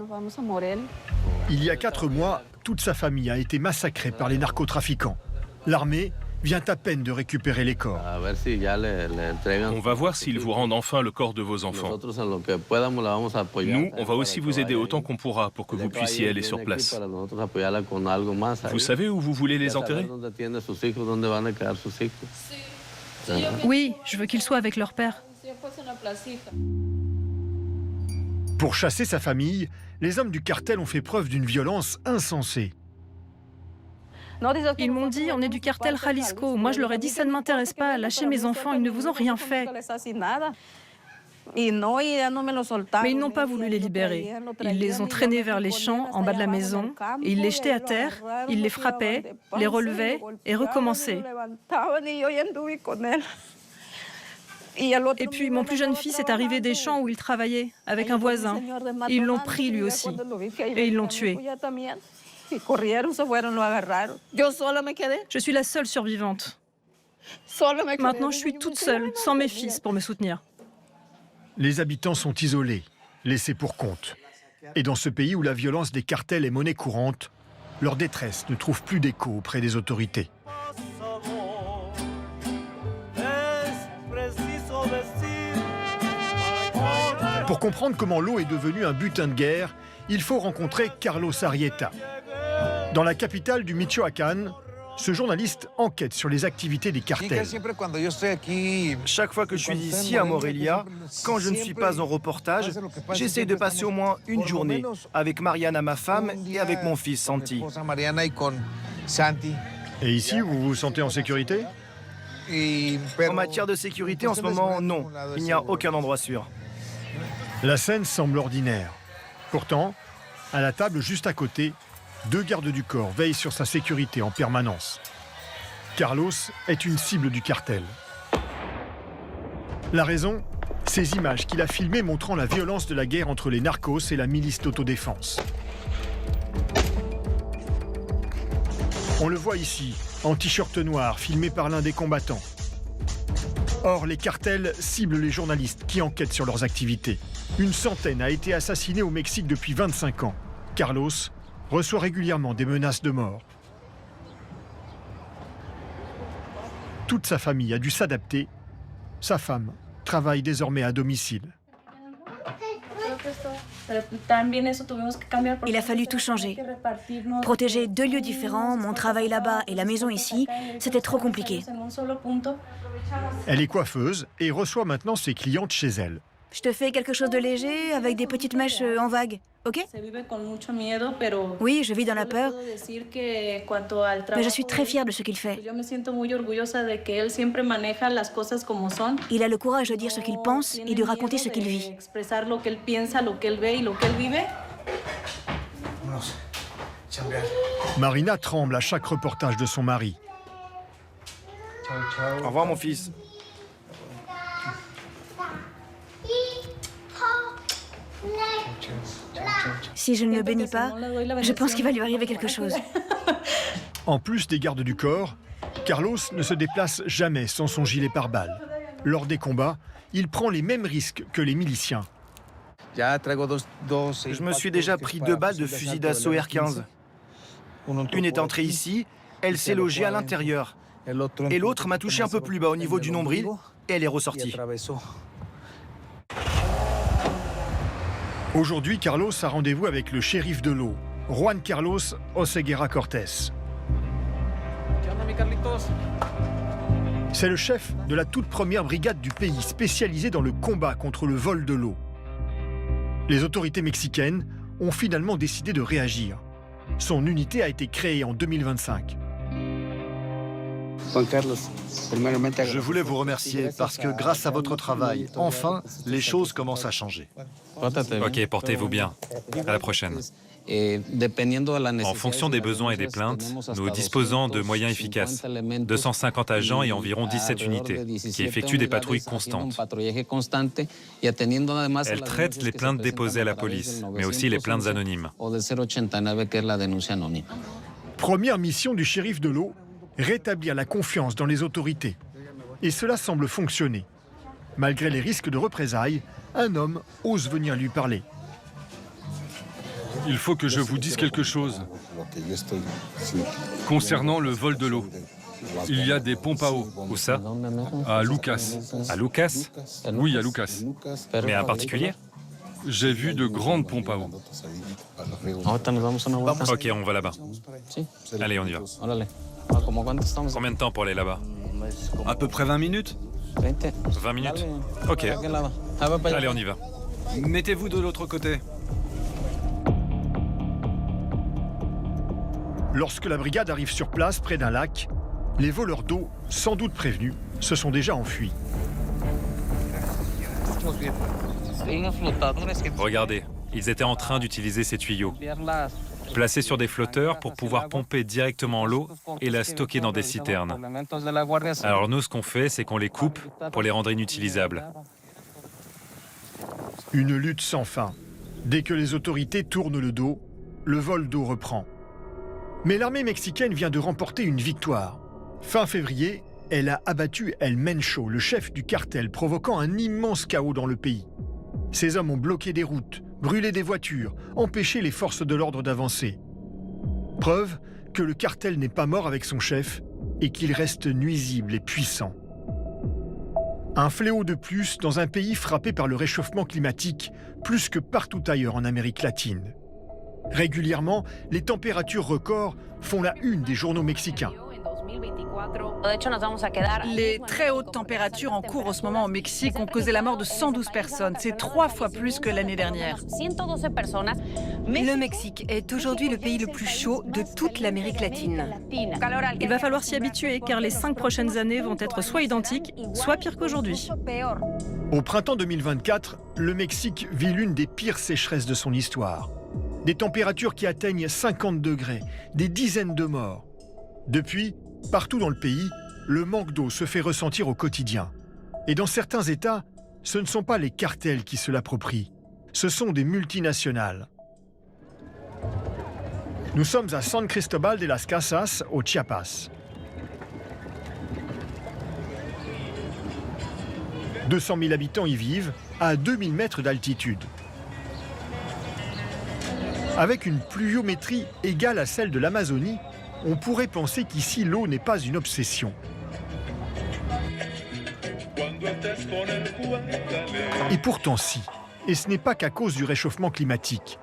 Il y a 4 mois, toute sa famille a été massacrée par les narcotrafiquants. L'armée vient à peine de récupérer les corps. On va voir s'ils vous rendent enfin le corps de vos enfants. Nous, on va aussi vous aider autant qu'on pourra pour que vous puissiez aller sur place. Vous savez où vous voulez les enterrer? Oui, je veux qu'ils soient avec leur père. Pour chasser sa famille, les hommes du cartel ont fait preuve d'une violence insensée. Ils m'ont dit, on est du cartel Jalisco. Moi, je leur ai dit, ça ne m'intéresse pas. Lâchez mes enfants, ils ne vous ont rien fait. Mais ils n'ont pas voulu les libérer. Ils les ont traînés vers les champs, en bas de la maison, et ils les jetaient à terre, ils les frappaient, les relevaient et recommençaient. Et puis, mon plus jeune fils est arrivé des champs où il travaillait, avec un voisin. Ils l'ont pris lui aussi, et ils l'ont tué. Je suis la seule survivante. Maintenant, je suis toute seule, sans mes fils pour me soutenir. Les habitants sont isolés, laissés pour compte. Et dans ce pays où la violence des cartels est monnaie courante, leur détresse ne trouve plus d'écho auprès des autorités. Pour comprendre comment l'eau est devenue un butin de guerre, il faut rencontrer Carlos Arrieta. Dans la capitale du Michoacán, ce journaliste enquête sur les activités des cartels. Chaque fois que je suis ici à Morelia, quand je ne suis pas en reportage, j'essaie de passer au moins une journée avec Mariana, ma femme, et avec mon fils Santi. Et ici, vous vous sentez en sécurité? En matière de sécurité, en ce moment, non. Il n'y a aucun endroit sûr. La scène semble ordinaire. Pourtant, à la table juste à côté, 2 gardes du corps veillent sur sa sécurité en permanence. Carlos est une cible du cartel. La raison, ces images qu'il a filmées montrant la violence de la guerre entre les narcos et la milice d'autodéfense. On le voit ici, en t-shirt noir, filmé par l'un des combattants. Or, les cartels ciblent les journalistes qui enquêtent sur leurs activités. Une centaine a été assassinée au Mexique depuis 25 ans. Carlos reçoit régulièrement des menaces de mort. Toute sa famille a dû s'adapter. Sa femme travaille désormais à domicile. Il a fallu tout changer. Protéger 2 lieux différents, mon travail là-bas et la maison ici, c'était trop compliqué. Elle est coiffeuse et reçoit maintenant ses clientes chez elle. Je te fais quelque chose de léger avec des petites mèches en vague, ok? Oui, je vis dans la peur, mais je suis très fière de ce qu'il fait. Il a le courage de dire ce qu'il pense et de raconter ce qu'il vit. Marina tremble à chaque reportage de son mari. Au revoir, mon fils. Si je ne le bénis pas, je pense qu'il va lui arriver quelque chose. En plus des gardes du corps, Carlos ne se déplace jamais sans son gilet pare-balles. Lors des combats, il prend les mêmes risques que les miliciens. Je me suis déjà pris 2 balles de fusil d'assaut R15. Une est entrée ici, elle s'est logée à l'intérieur. Et l'autre m'a touché un peu plus bas au niveau du nombril et elle est ressortie. Aujourd'hui, Carlos a rendez-vous avec le shérif de l'eau, Juan Carlos Oseguera Cortés. C'est le chef de la toute première brigade du pays, spécialisée dans le combat contre le vol de l'eau. Les autorités mexicaines ont finalement décidé de réagir. Son unité a été créée en 2025. Je voulais vous remercier parce que grâce à votre travail, enfin, les choses commencent à changer. Ok, portez-vous bien. À la prochaine. En fonction des besoins et des plaintes, nous disposons de moyens efficaces. 250 agents et environ 17 unités qui effectuent des patrouilles constantes. Elles traitent les plaintes déposées à la police, mais aussi les plaintes anonymes. Première mission du shérif de l'eau, rétablir la confiance dans les autorités. Et cela semble fonctionner. Malgré les risques de représailles, un homme ose venir lui parler. Il faut que je vous dise quelque chose. Concernant le vol de l'eau, il y a des pompes à eau. Où ça? À Lucas. À Lucas? Oui, à Lucas. Mais un particulier? J'ai vu de grandes pompes à eau. Ok, on va là-bas. Allez, on y va. Combien de temps pour aller là-bas? À peu près 20 minutes. 20 minutes? Ok. Allez, on y va. Mettez-vous de l'autre côté. Lorsque la brigade arrive sur place, près d'un lac, les voleurs d'eau, sans doute prévenus, se sont déjà enfuis. Regardez, ils étaient en train d'utiliser ces tuyaux, placés sur des flotteurs pour pouvoir pomper directement l'eau et la stocker dans des citernes. Alors nous, ce qu'on fait, c'est qu'on les coupe pour les rendre inutilisables. Une lutte sans fin. Dès que les autorités tournent le dos, le vol d'eau reprend. Mais l'armée mexicaine vient de remporter une victoire. Fin février, elle a abattu El Mencho, le chef du cartel, provoquant un immense chaos dans le pays. Ces hommes ont bloqué des routes, brûlé des voitures, empêché les forces de l'ordre d'avancer. Preuve que le cartel n'est pas mort avec son chef et qu'il reste nuisible et puissant. Un fléau de plus dans un pays frappé par le réchauffement climatique, plus que partout ailleurs en Amérique latine. Régulièrement, les températures records font la une des journaux mexicains. Les très hautes températures en cours en ce moment au Mexique ont causé la mort de 112 personnes. C'est 3 fois plus que l'année dernière. Le Mexique est aujourd'hui le pays le plus chaud de toute l'Amérique latine. Il va falloir s'y habituer car les 5 prochaines années vont être soit identiques, soit pires qu'aujourd'hui. Au printemps 2024, le Mexique vit l'une des pires sécheresses de son histoire. Des températures qui atteignent 50 degrés, des dizaines de morts. Depuis, partout dans le pays, le manque d'eau se fait ressentir au quotidien. Et dans certains États, ce ne sont pas les cartels qui se l'approprient, ce sont des multinationales. Nous sommes à San Cristobal de las Casas, au Chiapas. 200 000 habitants y vivent, à 2000 mètres d'altitude. Avec une pluviométrie égale à celle de l'Amazonie, on pourrait penser qu'ici l'eau n'est pas une obsession. Et pourtant si, et ce n'est pas qu'à cause du réchauffement climatique.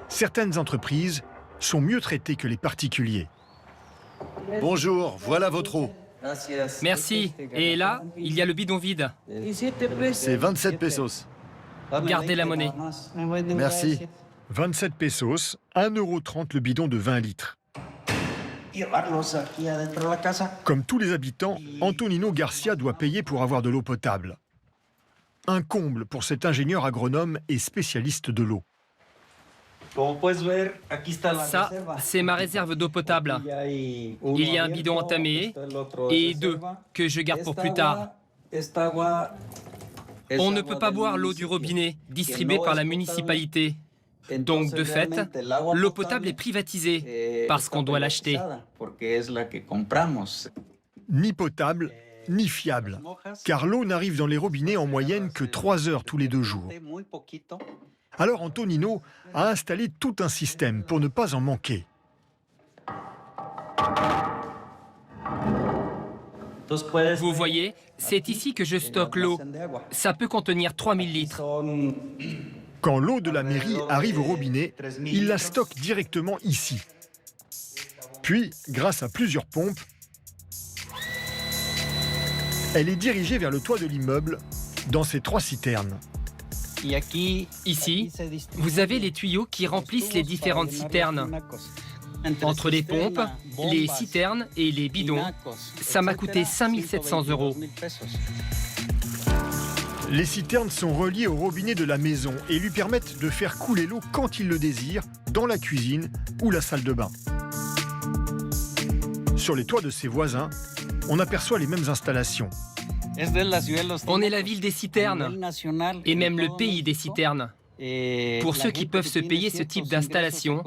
Certaines entreprises sont mieux traitées que les particuliers. Bonjour, voilà votre eau. Merci. Et là, il y a le bidon vide. C'est 27 pesos. Gardez la monnaie. Merci. 27 pesos, 1,30 € le bidon de 20 litres. Comme tous les habitants, Antonino Garcia doit payer pour avoir de l'eau potable. Un comble pour cet ingénieur agronome et spécialiste de l'eau. Ça, c'est ma réserve d'eau potable. Il y a un bidon entamé et 2 que je garde pour plus tard. On ne peut pas boire l'eau du robinet distribuée par la municipalité. Donc, de fait, l'eau potable est privatisée parce qu'on doit l'acheter. Ni potable, ni fiable, car l'eau n'arrive dans les robinets en moyenne que 3 heures tous les 2 jours. Alors Antonino a installé tout un système pour ne pas en manquer. Vous voyez, c'est ici que je stocke l'eau. Ça peut contenir 3000 litres. Quand l'eau de la mairie arrive au robinet, il la stocke directement ici. Puis, grâce à plusieurs pompes, elle est dirigée vers le toit de l'immeuble, dans ces 3 citernes. Ici, vous avez les tuyaux qui remplissent les différentes citernes. Entre les pompes, les citernes et les bidons, ça m'a coûté 5 700 €. Les citernes sont reliées au robinet de la maison et lui permettent de faire couler l'eau quand il le désire, dans la cuisine ou la salle de bain. Sur les toits de ses voisins, on aperçoit les mêmes installations. On est la ville des citernes, et même le pays des citernes. Pour ceux qui peuvent se payer ce type d'installation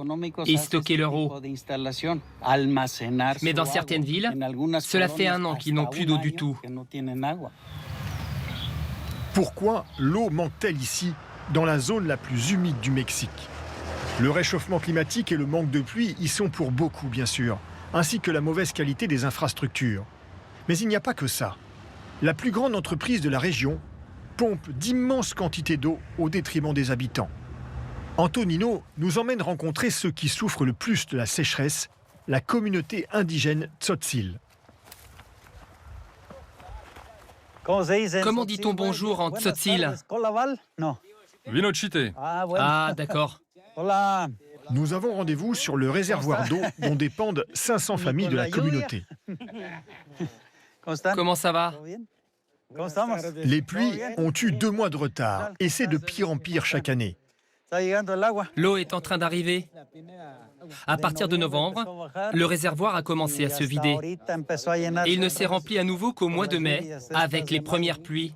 et stocker leur eau. Mais dans certaines villes, cela fait 1 an qu'ils n'ont plus d'eau du tout. Pourquoi l'eau manque-t-elle ici, dans la zone la plus humide du Mexique? Le réchauffement climatique et le manque de pluie y sont pour beaucoup, bien sûr, ainsi que la mauvaise qualité des infrastructures. Mais il n'y a pas que ça. La plus grande entreprise de la région pompe d'immenses quantités d'eau au détriment des habitants. Antonino nous emmène rencontrer ceux qui souffrent le plus de la sécheresse, la communauté indigène Tzotzil. Comment dit-on bonjour en Tzotzil? Vinochite. Ah, d'accord. Nous avons rendez-vous sur le réservoir d'eau dont dépendent 500 familles de la communauté. Comment ça va? Les pluies ont eu 2 mois de retard et c'est de pire en pire chaque année. L'eau est en train d'arriver. À partir de novembre, le réservoir a commencé à se vider. Et il ne s'est rempli à nouveau qu'au mois de mai, avec les premières pluies.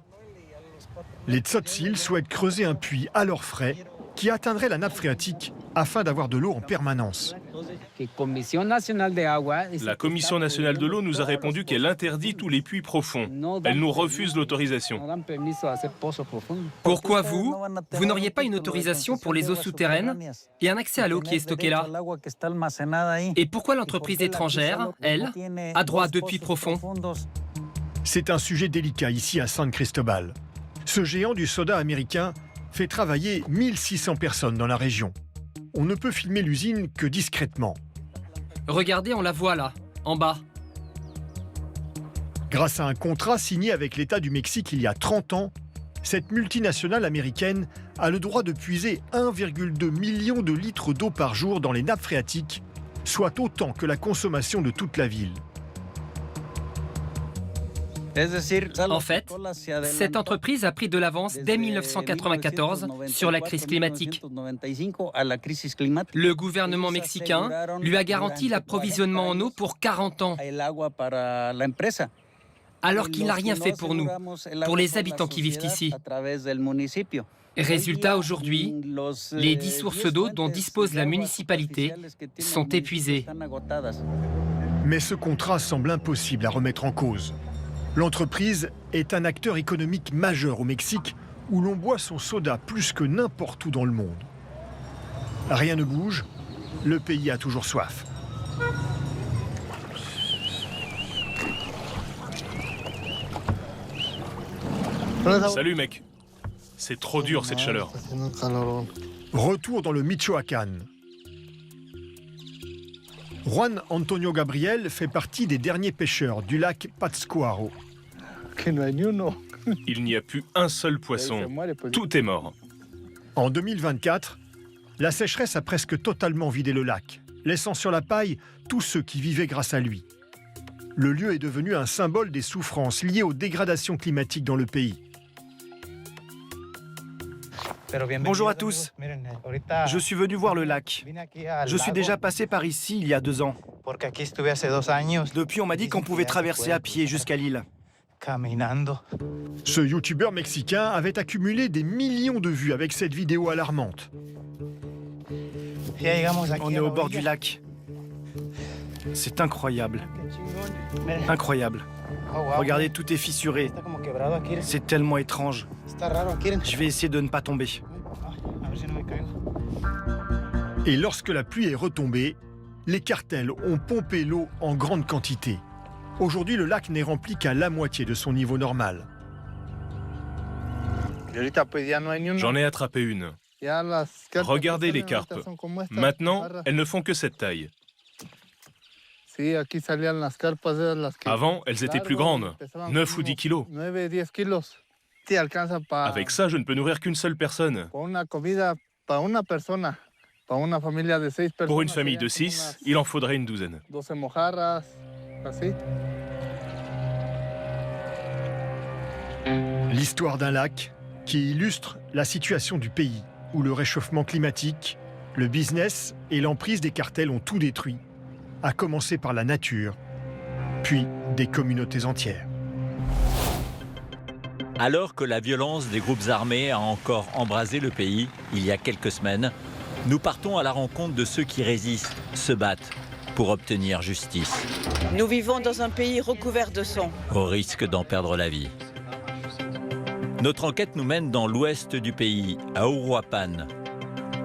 Les Tzotzil souhaitent creuser un puits à leurs frais qui atteindrait la nappe phréatique afin d'avoir de l'eau en permanence. La Commission nationale de l'eau nous a répondu qu'elle interdit tous les puits profonds. Elle nous refuse l'autorisation. Pourquoi vous n'auriez pas une autorisation pour les eaux souterraines et un accès à l'eau qui est stockée là? Et pourquoi l'entreprise étrangère, elle, a droit à 2 puits profonds? C'est un sujet délicat ici à San Cristobal. Ce géant du soda américain fait travailler 1600 personnes dans la région. On ne peut filmer l'usine que discrètement. Regardez, on la voit là, en bas. Grâce à un contrat signé avec l'État du Mexique il y a 30 ans, cette multinationale américaine a le droit de puiser 1,2 million de litres d'eau par jour dans les nappes phréatiques, soit autant que la consommation de toute la ville. En fait, cette entreprise a pris de l'avance dès 1994 sur la crise climatique. Le gouvernement mexicain lui a garanti l'approvisionnement en eau pour 40 ans, alors qu'il n'a rien fait pour nous, pour les habitants qui vivent ici. Résultat, aujourd'hui, les 10 sources d'eau dont dispose la municipalité sont épuisées. Mais ce contrat semble impossible à remettre en cause. L'entreprise est un acteur économique majeur au Mexique où l'on boit son soda plus que n'importe où dans le monde. Rien ne bouge, le pays a toujours soif. Salut mec. C'est trop dur cette chaleur. Retour dans le Michoacán. Juan Antonio Gabriel fait partie des derniers pêcheurs du lac Pátzcuaro. Il n'y a plus un seul poisson. Tout est mort. En 2024, la sécheresse a presque totalement vidé le lac, laissant sur la paille tous ceux qui vivaient grâce à lui. Le lieu est devenu un symbole des souffrances liées aux dégradations climatiques dans le pays. Bonjour à tous. Je suis venu voir le lac. Je suis déjà passé par ici il y a 2 ans. Depuis, on m'a dit qu'on pouvait traverser à pied jusqu'à l'île. Ce youtubeur mexicain avait accumulé des millions de vues avec cette vidéo alarmante. On est au bord du lac. C'est incroyable. Incroyable. Regardez, tout est fissuré. C'est tellement étrange. Je vais essayer de ne pas tomber. Et lorsque la pluie est retombée, les cartels ont pompé l'eau en grande quantité. Aujourd'hui, le lac n'est rempli qu'à la moitié de son niveau normal. J'en ai attrapé une. Regardez les carpes. Maintenant, elles ne font que cette taille. Avant, elles étaient plus grandes, 9 ou 10 kilos. Avec ça, je ne peux nourrir qu'une seule personne. Pour une famille de 6, il en faudrait une douzaine. L'histoire d'un lac qui illustre la situation du pays, où le réchauffement climatique, le business et l'emprise des cartels ont tout détruit, à commencer par la nature, puis des communautés entières. Alors que la violence des groupes armés a encore embrasé le pays, il y a quelques semaines, nous partons à la rencontre de ceux qui résistent, se battent pour obtenir justice. Nous vivons dans un pays recouvert de sang, au risque d'en perdre la vie. Notre enquête nous mène dans l'ouest du pays, à Uruapan,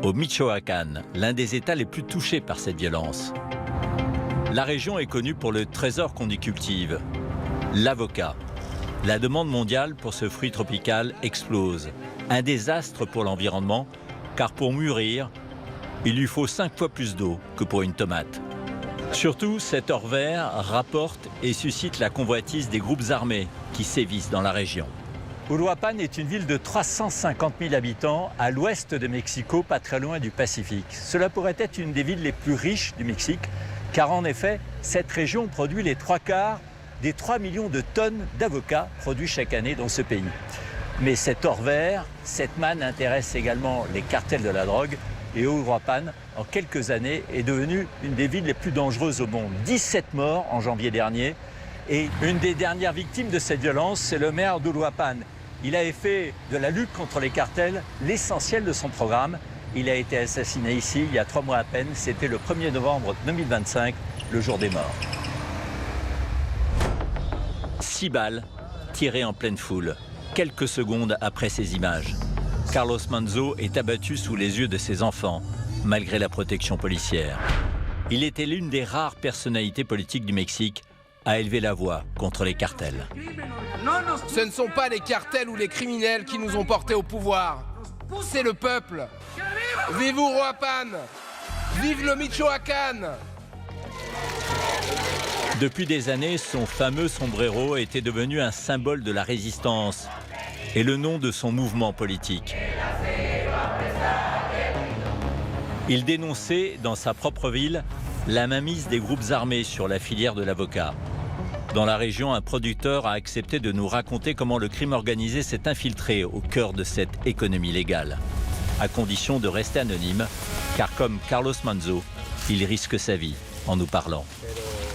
au Michoacán, l'un des États les plus touchés par cette violence. La région est connue pour le trésor qu'on y cultive, l'avocat. La demande mondiale pour ce fruit tropical explose. Un désastre pour l'environnement, car pour mûrir, il lui faut 5 fois plus d'eau que pour une tomate. Surtout, cet or vert rapporte et suscite la convoitise des groupes armés qui sévissent dans la région. Uruapan est une ville de 350 000 habitants à l'ouest de Mexico, pas très loin du Pacifique. Cela pourrait être une des villes les plus riches du Mexique, car en effet, cette région produit les 3/4 des 3 millions de tonnes d'avocats produits chaque année dans ce pays. Mais cet or vert, cette manne intéresse également les cartels de la drogue, et Uruapan, en quelques années, est devenue une des villes les plus dangereuses au monde. 17 morts en janvier dernier, et une des dernières victimes de cette violence, c'est le maire d'Uruapan. Il avait fait de la lutte contre les cartels l'essentiel de son programme. Il a été assassiné ici il y a 3 mois à peine. C'était le 1er novembre 2025, le jour des morts. 6 balles tirées en pleine foule, quelques secondes après ces images. Carlos Manzo est abattu sous les yeux de ses enfants, malgré la protection policière. Il était l'une des rares personnalités politiques du Mexique a élevé la voix contre les cartels. Ce ne sont pas les cartels ou les criminels qui nous ont portés au pouvoir. C'est le peuple. Vive Uruapan! Vive le Michoacán! Depuis des années, son fameux sombrero était devenu un symbole de la résistance et le nom de son mouvement politique. Il dénonçait, dans sa propre ville, la mainmise des groupes armés sur la filière de l'avocat. Dans la région, un producteur a accepté de nous raconter comment le crime organisé s'est infiltré au cœur de cette économie légale, à condition de rester anonyme, car comme Carlos Manzo, il risque sa vie en nous parlant.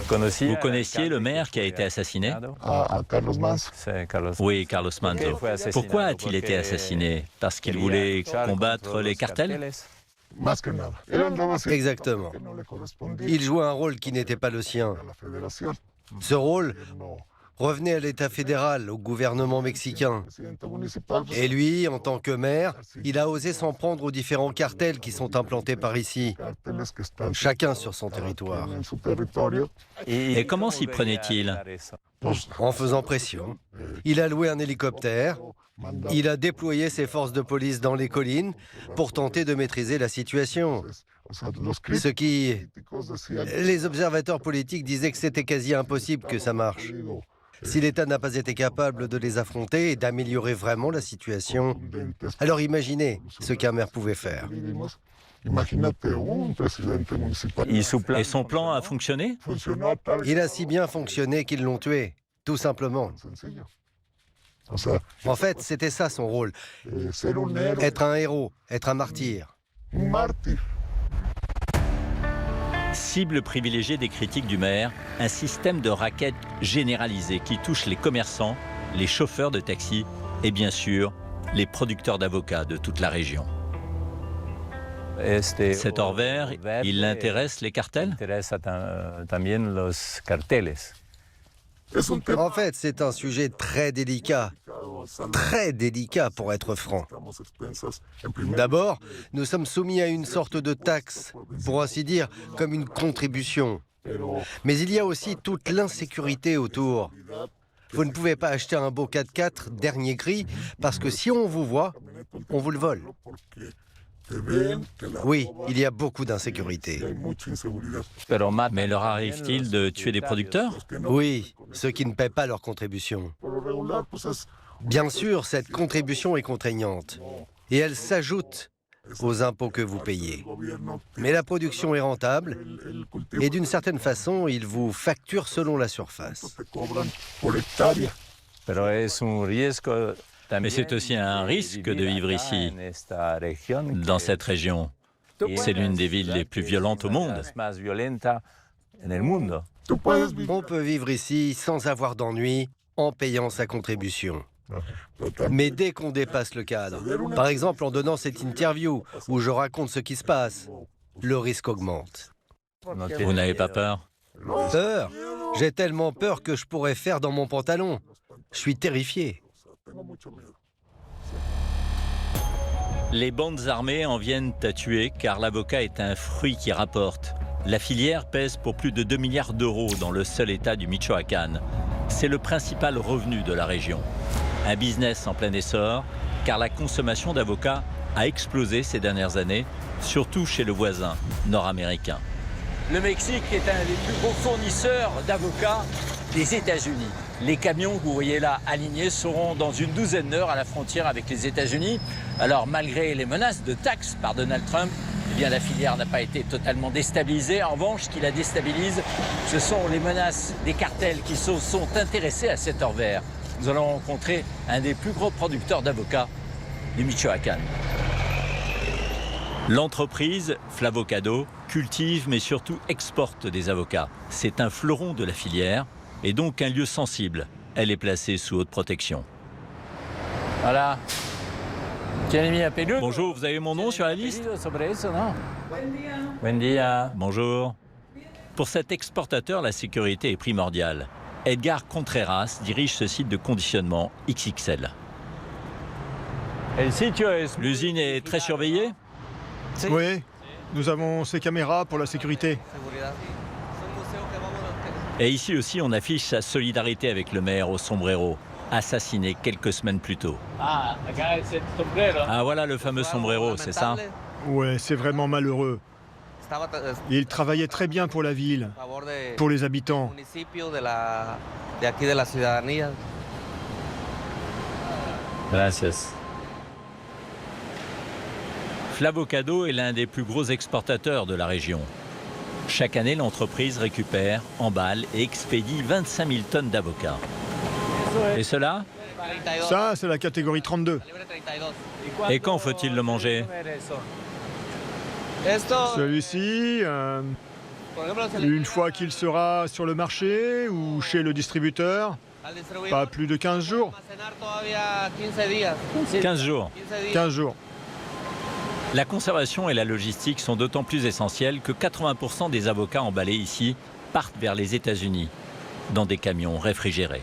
Vous connaissiez le maire qui a été assassiné? Carlos Manzo. Oui, Carlos Manzo. Pourquoi a-t-il été assassiné? Parce qu'il voulait combattre les cartels? Exactement. Il jouait un rôle qui n'était pas le sien. Ce rôle revenait à l'État fédéral, au gouvernement mexicain. Et lui, en tant que maire, il a osé s'en prendre aux différents cartels qui sont implantés par ici, chacun sur son territoire. Et comment s'y prenait-il? En faisant pression. Il a loué un hélicoptère, il a déployé ses forces de police dans les collines pour tenter de maîtriser la situation. Ce qui... Les observateurs politiques disaient que c'était quasi impossible que ça marche. Si l'État n'a pas été capable de les affronter et d'améliorer vraiment la situation, alors imaginez ce qu'un maire pouvait faire. Et son plan a fonctionné? Il a si bien fonctionné qu'ils l'ont tué, tout simplement. En fait, c'était ça son rôle. Être un héros, être un martyr. Cible privilégiée des critiques du maire, un système de racket généralisé qui touche les commerçants, les chauffeurs de taxi et bien sûr les producteurs d'avocats de toute la région. Cet or vert, il intéresse les cartels? En fait, c'est un sujet très délicat pour être franc. D'abord, nous sommes soumis à une sorte de taxe, pour ainsi dire, comme une contribution. Mais il y a aussi toute l'insécurité autour. Vous ne pouvez pas acheter un beau 4x4 dernier cri, parce que si on vous voit, on vous le vole. Oui, il y a beaucoup d'insécurité. Mais leur arrive-t-il de tuer des producteurs? Oui, ceux qui ne paient pas leur contribution. Bien sûr, cette contribution est contraignante et elle s'ajoute aux impôts que vous payez. Mais la production est rentable et d'une certaine façon, ils vous facturent selon la surface. Mais c'est aussi un risque de vivre ici, dans cette région. C'est l'une des villes les plus violentes au monde. On peut vivre ici sans avoir d'ennui en payant sa contribution. Mais dès qu'on dépasse le cadre, par exemple en donnant cette interview où je raconte ce qui se passe, le risque augmente. Vous n'avez pas peur? Peur? J'ai tellement peur que je pourrais faire dans mon pantalon. Je suis terrifié. Les bandes armées en viennent à tuer car l'avocat est un fruit qui rapporte. La filière pèse pour plus de 2 milliards d'euros dans le seul état du Michoacán. C'est le principal revenu de la région. Un business en plein essor car la consommation d'avocats a explosé ces dernières années, surtout chez le voisin nord-américain. Le Mexique est un des plus gros fournisseurs d'avocats des États-Unis. Les camions que vous voyez là alignés seront dans une douzaine d'heures à la frontière avec les États-Unis. Alors malgré les menaces de taxes par Donald Trump, eh bien, la filière n'a pas été totalement déstabilisée. En revanche, ce qui la déstabilise, ce sont les menaces des cartels qui se sont intéressés à cet or vert. Nous allons rencontrer un des plus gros producteurs d'avocats du Michoacán. L'entreprise Flavocado cultive mais surtout exporte des avocats. C'est un fleuron de la filière et donc un lieu sensible. Elle est placée sous haute protection. Voilà. Bonjour, vous avez mon nom sur la liste? Buen dia. Bonjour. Pour cet exportateur, la sécurité est primordiale. Edgar Contreras dirige ce site de conditionnement XXL. L'usine est très surveillée? Oui, nous avons ces caméras pour la sécurité. Et ici aussi, on affiche sa solidarité avec le maire au sombrero, assassiné quelques semaines plus tôt. Ah, voilà le fameux sombrero, c'est ça? Ouais, c'est vraiment malheureux. Il travaillait très bien pour la ville, pour les habitants. Gracias. Flavocado est l'un des plus gros exportateurs de la région. Chaque année, l'entreprise récupère, emballe et expédie 25 000 tonnes d'avocats. Et cela? Ça, c'est la catégorie 32. Et quand faut-il le manger? Celui-ci, une fois qu'il sera sur le marché ou chez le distributeur, pas plus de 15 jours. 15 jours. 15 jours. La conservation et la logistique sont d'autant plus essentielles que 80% des avocats emballés ici partent vers les États-Unis, dans des camions réfrigérés.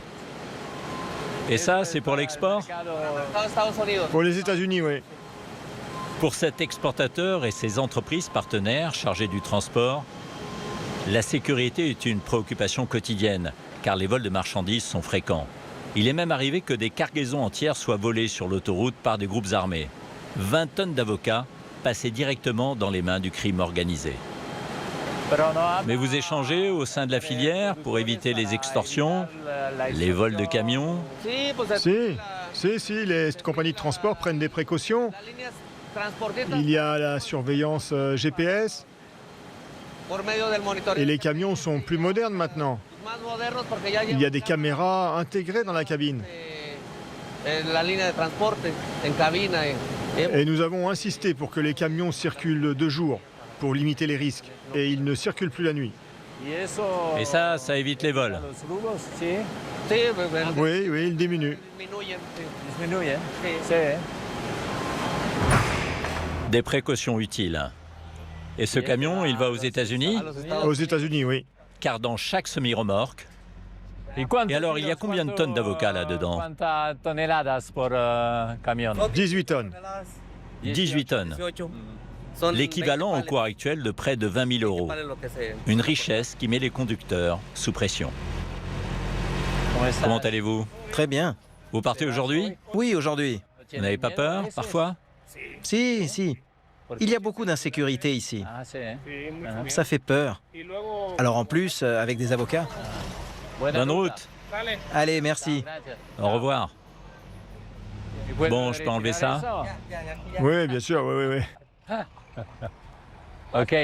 Et ça, c'est pour l'export? Pour les États-Unis, oui. Pour cet exportateur et ses entreprises partenaires chargées du transport, la sécurité est une préoccupation quotidienne, car les vols de marchandises sont fréquents. Il est même arrivé que des cargaisons entières soient volées sur l'autoroute par des groupes armés. 20 tonnes d'avocats passaient directement dans les mains du crime organisé. Mais vous échangez au sein de la filière pour éviter les extorsions, les vols de camions? Si, les compagnies de transport prennent des précautions. Il y a la surveillance GPS et les camions sont plus modernes maintenant. Il y a des caméras intégrées dans la cabine. Et nous avons insisté pour que les camions circulent de jour pour limiter les risques et ils ne circulent plus la nuit. Et ça évite les vols? Oui, ils diminuent. Des précautions utiles. Et ce camion, il va aux États-Unis? Aux États-Unis, oui. Car dans chaque semi-remorque... Et alors, il y a combien de tonnes d'avocats là-dedans? 18 tonnes. 18 tonnes. L'équivalent au cours actuel de près de 20 000 euros. Une richesse qui met les conducteurs sous pression. Comment allez-vous? Très bien. Vous partez aujourd'hui? Oui, aujourd'hui. Vous n'avez pas peur, parfois? Si. Il y a beaucoup d'insécurité ici. Ça fait peur. Alors en plus, avec des avocats. Bonne route. Allez, merci. Au revoir. Bon, je peux enlever ça? Oui, bien sûr, oui. Ok.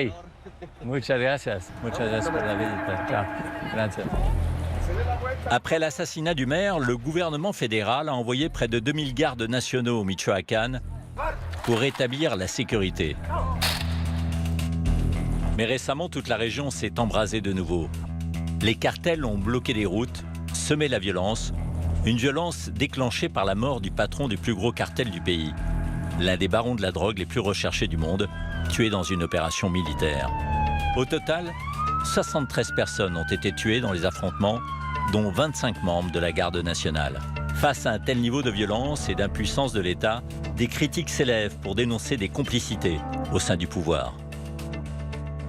Muchas gracias. Muchas gracias por la visita. Ciao. Gracias. Après l'assassinat du maire, le gouvernement fédéral a envoyé près de 2000 gardes nationaux au Michoacán pour rétablir la sécurité. Mais récemment, toute la région s'est embrasée de nouveau. Les cartels ont bloqué des routes, semé la violence, une violence déclenchée par la mort du patron du plus gros cartel du pays, l'un des barons de la drogue les plus recherchés du monde, tué dans une opération militaire. Au total, 73 personnes ont été tuées dans les affrontements, dont 25 membres de la garde nationale. Face à un tel niveau de violence et d'impuissance de l'État, des critiques s'élèvent pour dénoncer des complicités au sein du pouvoir.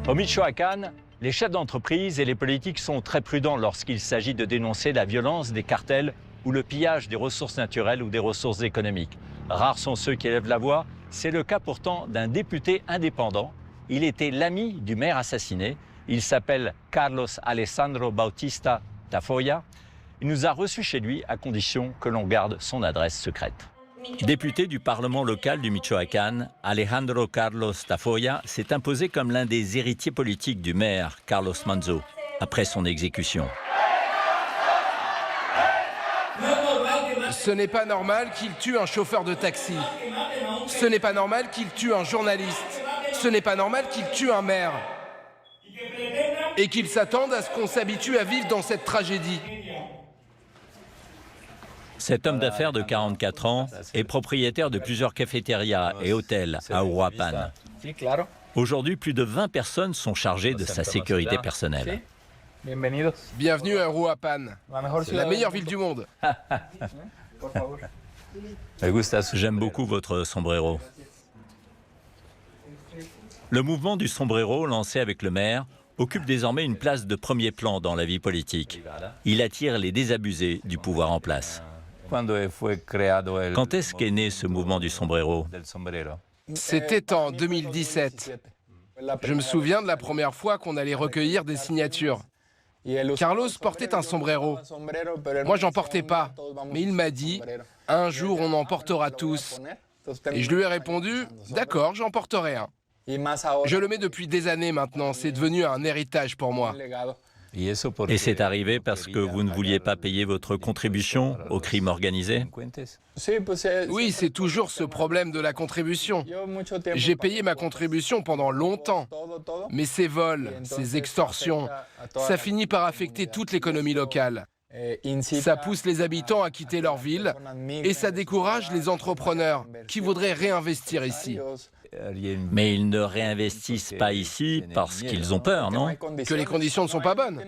Au Michoacán, les chefs d'entreprise et les politiques sont très prudents lorsqu'il s'agit de dénoncer la violence des cartels ou le pillage des ressources naturelles ou des ressources économiques. Rares sont ceux qui élèvent la voix. C'est le cas pourtant d'un député indépendant. Il était l'ami du maire assassiné. Il s'appelle Carlos Alessandro Bautista Tafoya. Il nous a reçus chez lui à condition que l'on garde son adresse secrète. Député du Parlement local du Michoacán, Alejandro Carlos Tafoya s'est imposé comme l'un des héritiers politiques du maire Carlos Manzo après son exécution. Ce n'est pas normal qu'il tue un chauffeur de taxi. Ce n'est pas normal qu'il tue un journaliste. Ce n'est pas normal qu'il tue un maire. Et qu'il s'attende à ce qu'on s'habitue à vivre dans cette tragédie. Cet homme d'affaires de 44 ans est propriétaire de plusieurs cafétérias et hôtels à Uruapan. Aujourd'hui, plus de 20 personnes sont chargées de sa sécurité personnelle. Bienvenue à Uruapan. C'est la meilleure ville du monde. J'aime beaucoup votre sombrero. Le mouvement du sombrero lancé avec le maire occupe désormais une place de premier plan dans la vie politique. Il attire les désabusés du pouvoir en place. Quand est-ce qu'est né ce mouvement du sombrero? C'était en 2017. Je me souviens de la première fois qu'on allait recueillir des signatures. Carlos portait un sombrero. Moi, j'en portais pas. Mais il m'a dit, un jour, on en portera tous. Et je lui ai répondu, d'accord, j'en porterai un. Je le mets depuis des années maintenant. C'est devenu un héritage pour moi. Et c'est arrivé parce que vous ne vouliez pas payer votre contribution au crime organisé? Oui, c'est toujours ce problème de la contribution. J'ai payé ma contribution pendant longtemps. Mais ces vols, ces extorsions, ça finit par affecter toute l'économie locale. Ça pousse les habitants à quitter leur ville et ça décourage les entrepreneurs qui voudraient réinvestir ici. Mais ils ne réinvestissent pas ici parce qu'ils ont peur, non? Que les conditions ne sont pas bonnes.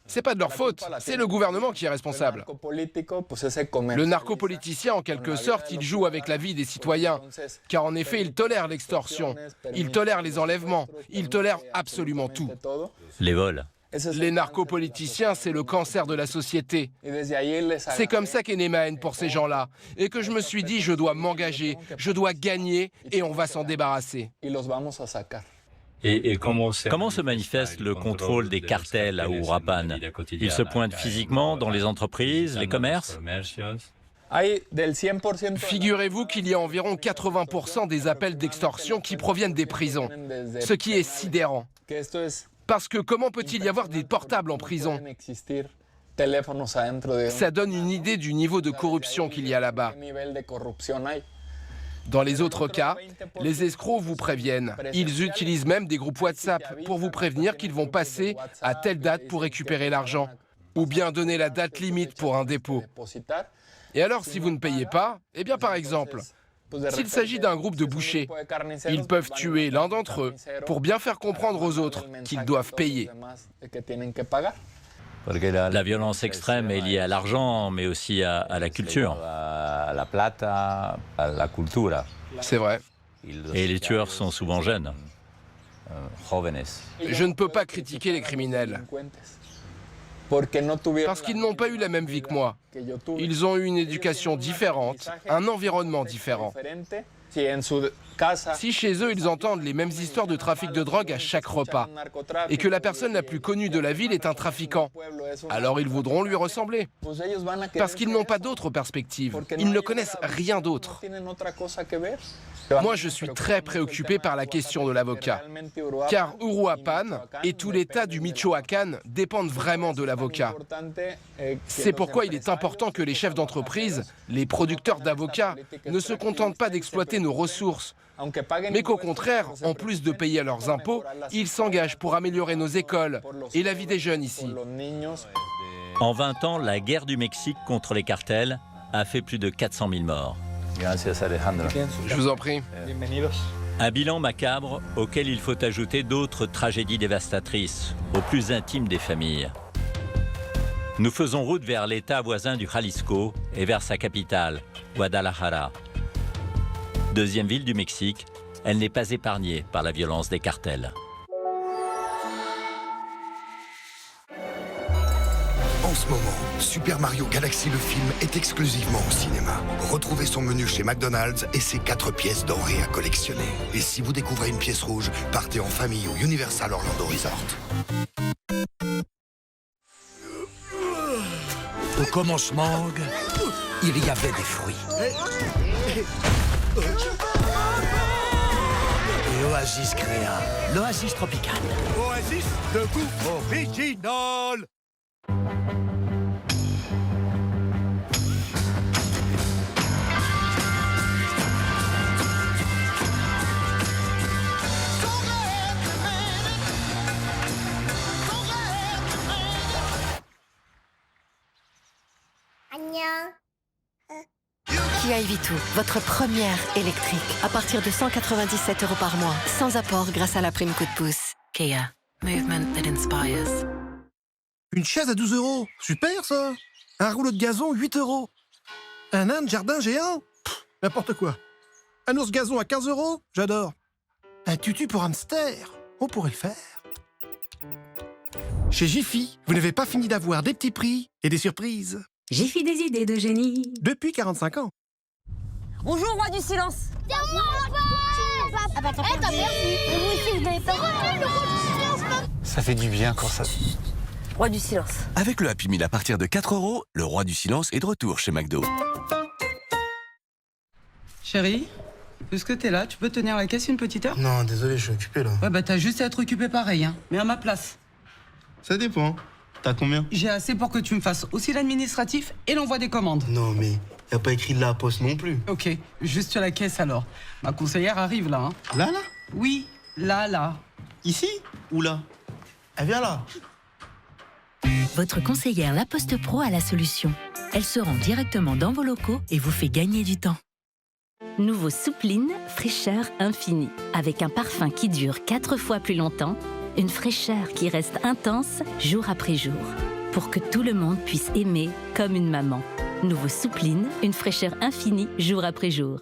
C'est pas de leur faute, c'est le gouvernement qui est responsable. Le narcopoliticien, en quelque sorte, il joue avec la vie des citoyens. Car en effet, il tolère l'extorsion, il tolère les enlèvements, il tolère absolument tout. Les vols. Les narcopoliticiens, c'est le cancer de la société. C'est comme ça qu'est née ma haine pour ces gens-là. Et que je me suis dit, je dois m'engager, je dois gagner et on va s'en débarrasser. Et comment se manifeste le contrôle des cartels à Uruapan? Ils se pointent physiquement dans les entreprises, les commerces? Figurez-vous qu'il y a environ 80% des appels d'extorsion qui proviennent des prisons, ce qui est sidérant. Parce que comment peut-il y avoir des portables en prison? Ça donne une idée du niveau de corruption qu'il y a là-bas. Dans les autres cas, les escrocs vous préviennent. Ils utilisent même des groupes WhatsApp pour vous prévenir qu'ils vont passer à telle date pour récupérer l'argent, ou bien donner la date limite pour un dépôt. Et alors, si vous ne payez pas, eh bien par exemple, s'il s'agit d'un groupe de bouchers, ils peuvent tuer l'un d'entre eux pour bien faire comprendre aux autres qu'ils doivent payer. La violence extrême est liée à l'argent, mais aussi à la culture. C'est vrai. Et les tueurs sont souvent jeunes. Je ne peux pas critiquer les criminels. Parce qu'ils n'ont pas eu la même vie que moi. Ils ont eu une éducation différente, un environnement différent. Si chez eux, ils entendent les mêmes histoires de trafic de drogue à chaque repas, et que la personne la plus connue de la ville est un trafiquant, alors ils voudront lui ressembler. Parce qu'ils n'ont pas d'autre perspective. Ils ne connaissent rien d'autre. Moi, je suis très préoccupé par la question de l'avocat. Car Uruapan et tout l'État du Michoacán dépendent vraiment de l'avocat. C'est pourquoi il est important que les chefs d'entreprise, les producteurs d'avocats, ne se contentent pas d'exploiter nos ressources, mais qu'au contraire, en plus de payer leurs impôts, ils s'engagent pour améliorer nos écoles et la vie des jeunes ici. En 20 ans, la guerre du Mexique contre les cartels a fait plus de 400 000 morts. Je vous en prie. Un bilan macabre auquel il faut ajouter d'autres tragédies dévastatrices, au plus intime des familles. Nous faisons route vers l'État voisin du Jalisco et vers sa capitale, Guadalajara. Deuxième ville du Mexique, elle n'est pas épargnée par la violence des cartels. En ce moment, Super Mario Galaxy le film est exclusivement au cinéma. Retrouvez son menu chez McDonald's et ses 4 pièces dorées à collectionner. Et si vous découvrez une pièce rouge, partez en famille au Universal Orlando Resort. Au commencement, il y avait des fruits. Et Oasis créa l'Oasis Tropical. Oasis de goût original. Kia e-Vito, votre première électrique. À partir de 197 € par mois, sans apport grâce à la prime coup de pouce. Kia, movement that inspires. Une chaise à 12 €, super ça. Un rouleau de gazon, 8 €. Un âne jardin géant, n'importe quoi. Un ours gazon à 15 €, j'adore. Un tutu pour hamster, on pourrait le faire. Chez Jiffy, vous n'avez pas fini d'avoir des petits prix et des surprises. Jiffy des idées de génie. Depuis 45 ans. Bonjour, roi du silence. C'est moi, papa. Ah bah t'as perdu. Et vous aussi, vous n'avez pas perdu. Ça fait du bien quand ça... Roi du silence. Avec le Happy Meal à partir de 4 €, le roi du silence est de retour chez McDo. Chérie, puisque t'es là, tu peux tenir la caisse une petite heure? Non, désolé, je suis occupé là. Ouais, bah t'as juste à être occupé pareil, hein. Mais à ma place. Ça dépend. T'as combien? J'ai assez pour que tu me fasses aussi l'administratif et l'envoi des commandes. Non, mais y a pas écrit de la poste non plus. Ok, juste sur la caisse alors. Ma conseillère arrive là, hein. Là? Oui, là. Ici? Ou là? Elle vient là. Votre conseillère La Poste Pro a la solution. Elle se rend directement dans vos locaux et vous fait gagner du temps. Nouveau Soupline, fraîcheur infinie. Avec un parfum qui dure 4 fois plus longtemps, une fraîcheur qui reste intense jour après jour. Pour que tout le monde puisse aimer comme une maman. Nouveau Soupline, une fraîcheur infinie jour après jour.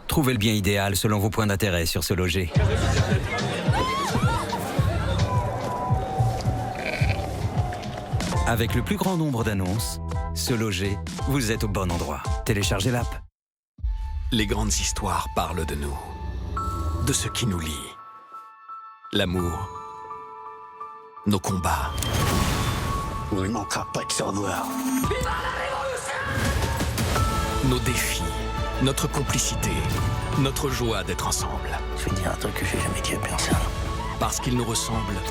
Trouvez le bien idéal selon vos points d'intérêt sur Se Loger. Avec le plus grand nombre d'annonces, Se Loger, vous êtes au bon endroit. Téléchargez l'app. Les grandes histoires parlent de nous, de ce qui nous lie. L'amour, nos combats. Il ne manquera pas de savoir. Nos défis, notre complicité, notre joie d'être ensemble. Je vais dire un truc que j'ai jamais dit à personne. Parce qu'ils nous ressemblent,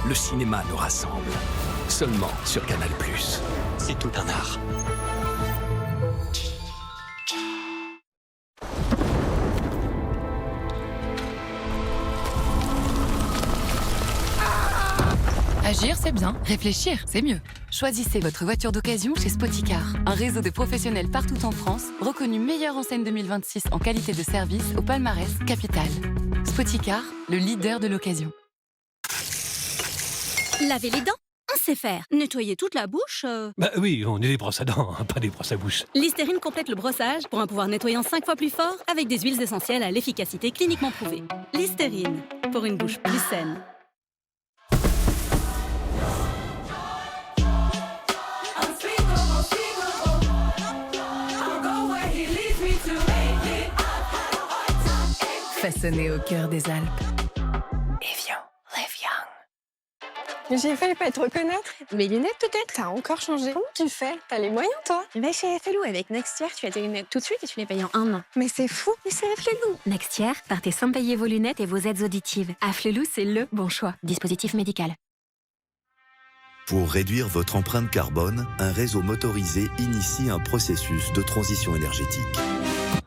le cinéma nous rassemble. Seulement sur Canal+. C'est tout un art. Agir, c'est bien. Réfléchir, c'est mieux. Choisissez votre voiture d'occasion chez Spoticar. Un réseau de professionnels partout en France, reconnu meilleure enseigne 2026 en qualité de service au palmarès Capital. Spoticar, le leader de l'occasion. Laver les dents, on sait faire. Nettoyer toute la bouche... Bah oui, on est des brosses à dents, pas des brosses à bouche. Listerine complète le brossage pour un pouvoir nettoyant 5 fois plus fort avec des huiles essentielles à l'efficacité cliniquement prouvée. Listerine, pour une bouche plus saine. Façonné au cœur des Alpes. Evian, live young. J'ai failli pas te reconnaître. Mes lunettes peut-être. T'as encore changé. Comment tu fais? T'as les moyens toi? Mais chez Flelou, avec Nextier, tu as tes lunettes tout de suite et tu les payes en 1 an. Mais c'est fou. Mais c'est Flelou. Nextier, partez sans payer vos lunettes et vos aides auditives. Afflelou, c'est le bon choix. Dispositif médical. Pour réduire votre empreinte carbone, un réseau motorisé initie un processus de transition énergétique.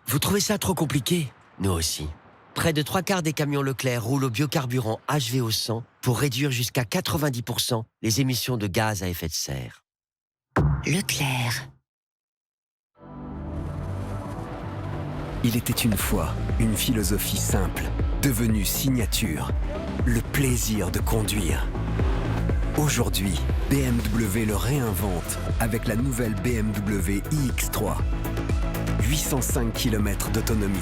Vous trouvez ça trop compliqué? Nous aussi. Près de 3/4 des camions Leclerc roulent au biocarburant HVO 100 pour réduire jusqu'à 90% les émissions de gaz à effet de serre. Leclerc. Il était une fois une philosophie simple, devenue signature, le plaisir de conduire. Aujourd'hui, BMW le réinvente avec la nouvelle BMW iX3. 805 km d'autonomie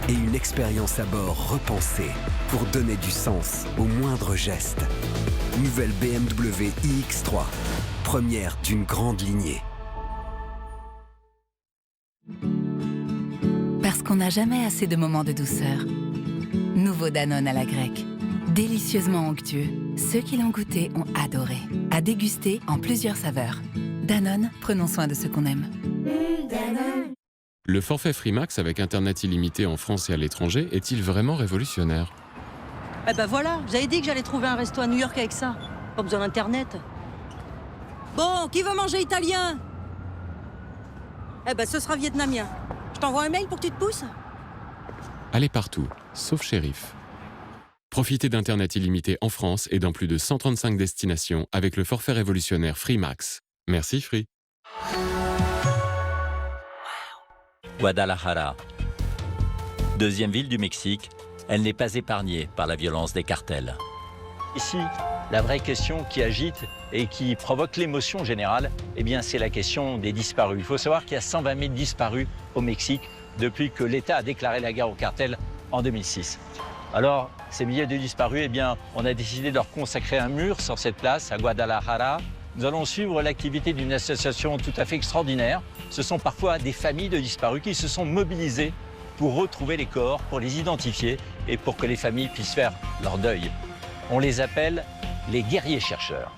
et une expérience à bord repensée pour donner du sens au moindre geste. Nouvelle BMW iX3, première d'une grande lignée. Parce qu'on n'a jamais assez de moments de douceur. Nouveau Danone à la grecque. Délicieusement onctueux, ceux qui l'ont goûté ont adoré. À déguster en plusieurs saveurs. Danone, prenons soin de ce qu'on aime. Danone. Le forfait Freemax avec Internet illimité en France et à l'étranger est-il vraiment révolutionnaire? Eh ben voilà, j'avais dit que j'allais trouver un resto à New York avec ça. Pas besoin d'Internet. Bon, qui veut manger italien? Eh ben ce sera vietnamien. Je t'envoie un mail pour que tu te pousses? Allez partout, sauf Shérif. Profitez d'Internet illimité en France et dans plus de 135 destinations avec le forfait révolutionnaire Freemax. Merci Free. Guadalajara. Deuxième ville du Mexique, elle n'est pas épargnée par la violence des cartels. Ici, La vraie question qui agite et qui provoque l'émotion générale, eh bien, c'est la question des disparus. Il faut savoir qu'il y a 120 000 disparus au Mexique depuis que l'État a déclaré la guerre au cartel en 2006. Alors, ces milliers de disparus, eh bien, on a décidé de leur consacrer un mur sur cette place à Guadalajara. Nous allons suivre l'activité d'une association tout à fait extraordinaire. Ce sont parfois des familles de disparus qui se sont mobilisées pour retrouver les corps, pour les identifier et pour que les familles puissent faire leur deuil. On les appelle les guerriers chercheurs.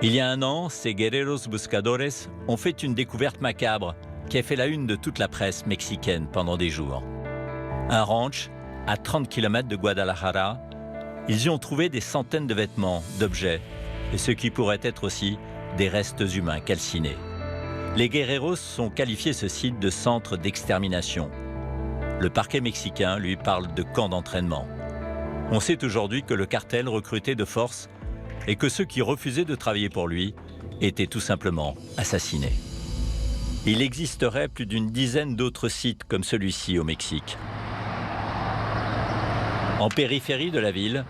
Il y a un an, ces guerreros buscadores ont fait une découverte macabre qui a fait la une de toute la presse mexicaine pendant des jours. Un ranch à 30 km de Guadalajara, ils y ont trouvé des centaines de vêtements, d'objets, et ce qui pourrait être aussi des restes humains calcinés. Les guerreros ont qualifié ce site de centre d'extermination. Le parquet mexicain lui parle de camp d'entraînement. On sait aujourd'hui que le cartel recrutait de force et que ceux qui refusaient de travailler pour lui étaient tout simplement assassinés. Il existerait plus d'une dizaine d'autres sites comme celui-ci au Mexique. En périphérie de la ville,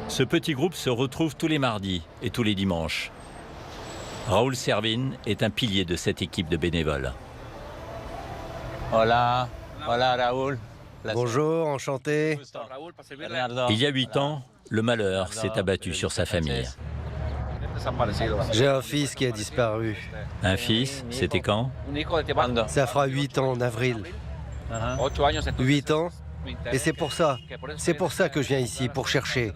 ce petit groupe se retrouve tous les mardis et tous les dimanches. Raúl Servin est un pilier de cette équipe de bénévoles. Hola, hola Raúl. Bonjour, enchanté. Il y a 8 ans, le malheur s'est abattu sur sa famille. J'ai un fils qui a disparu. Un fils, c'était quand? Ça fera 8 ans en avril. 8 ans. Et c'est pour ça que je viens ici, pour chercher.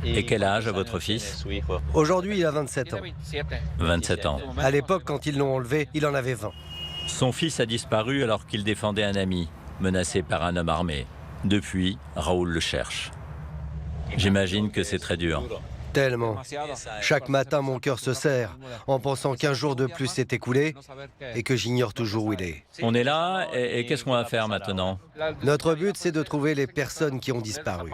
Et quel âge a votre fils? Aujourd'hui, il a 27 ans. 27 ans. À l'époque, quand ils l'ont enlevé, il en avait 20. Son fils a disparu alors qu'il défendait un ami, menacé par un homme armé. Depuis, Raúl le cherche. J'imagine que c'est très dur. Tellement. Chaque matin, mon cœur se serre en pensant qu'un jour de plus s'est écoulé et que j'ignore toujours où il est. On est là et qu'est-ce qu'on va faire maintenant? Notre but, c'est de trouver les personnes qui ont disparu.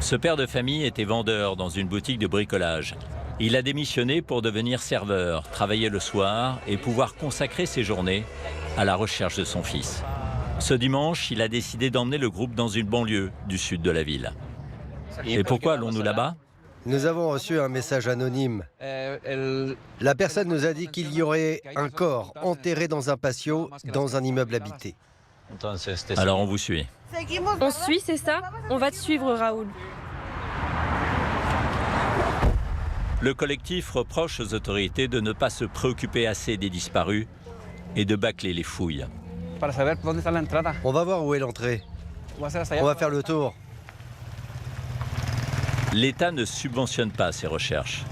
Ce père de famille était vendeur dans une boutique de bricolage. Il a démissionné pour devenir serveur, travailler le soir et pouvoir consacrer ses journées à la recherche de son fils. Ce dimanche, il a décidé d'emmener le groupe dans une banlieue du sud de la ville. Et pourquoi allons-nous là-bas? Nous avons reçu un message anonyme. La personne nous a dit qu'il y aurait un corps enterré dans un patio, dans un immeuble habité. Alors on vous suit. On suit, c'est ça? On va te suivre, Raoul. Le collectif reproche aux autorités de ne pas se préoccuper assez des disparus et de bâcler les fouilles. On va voir où est l'entrée. On va faire le tour. L'État ne subventionne pas ces recherches.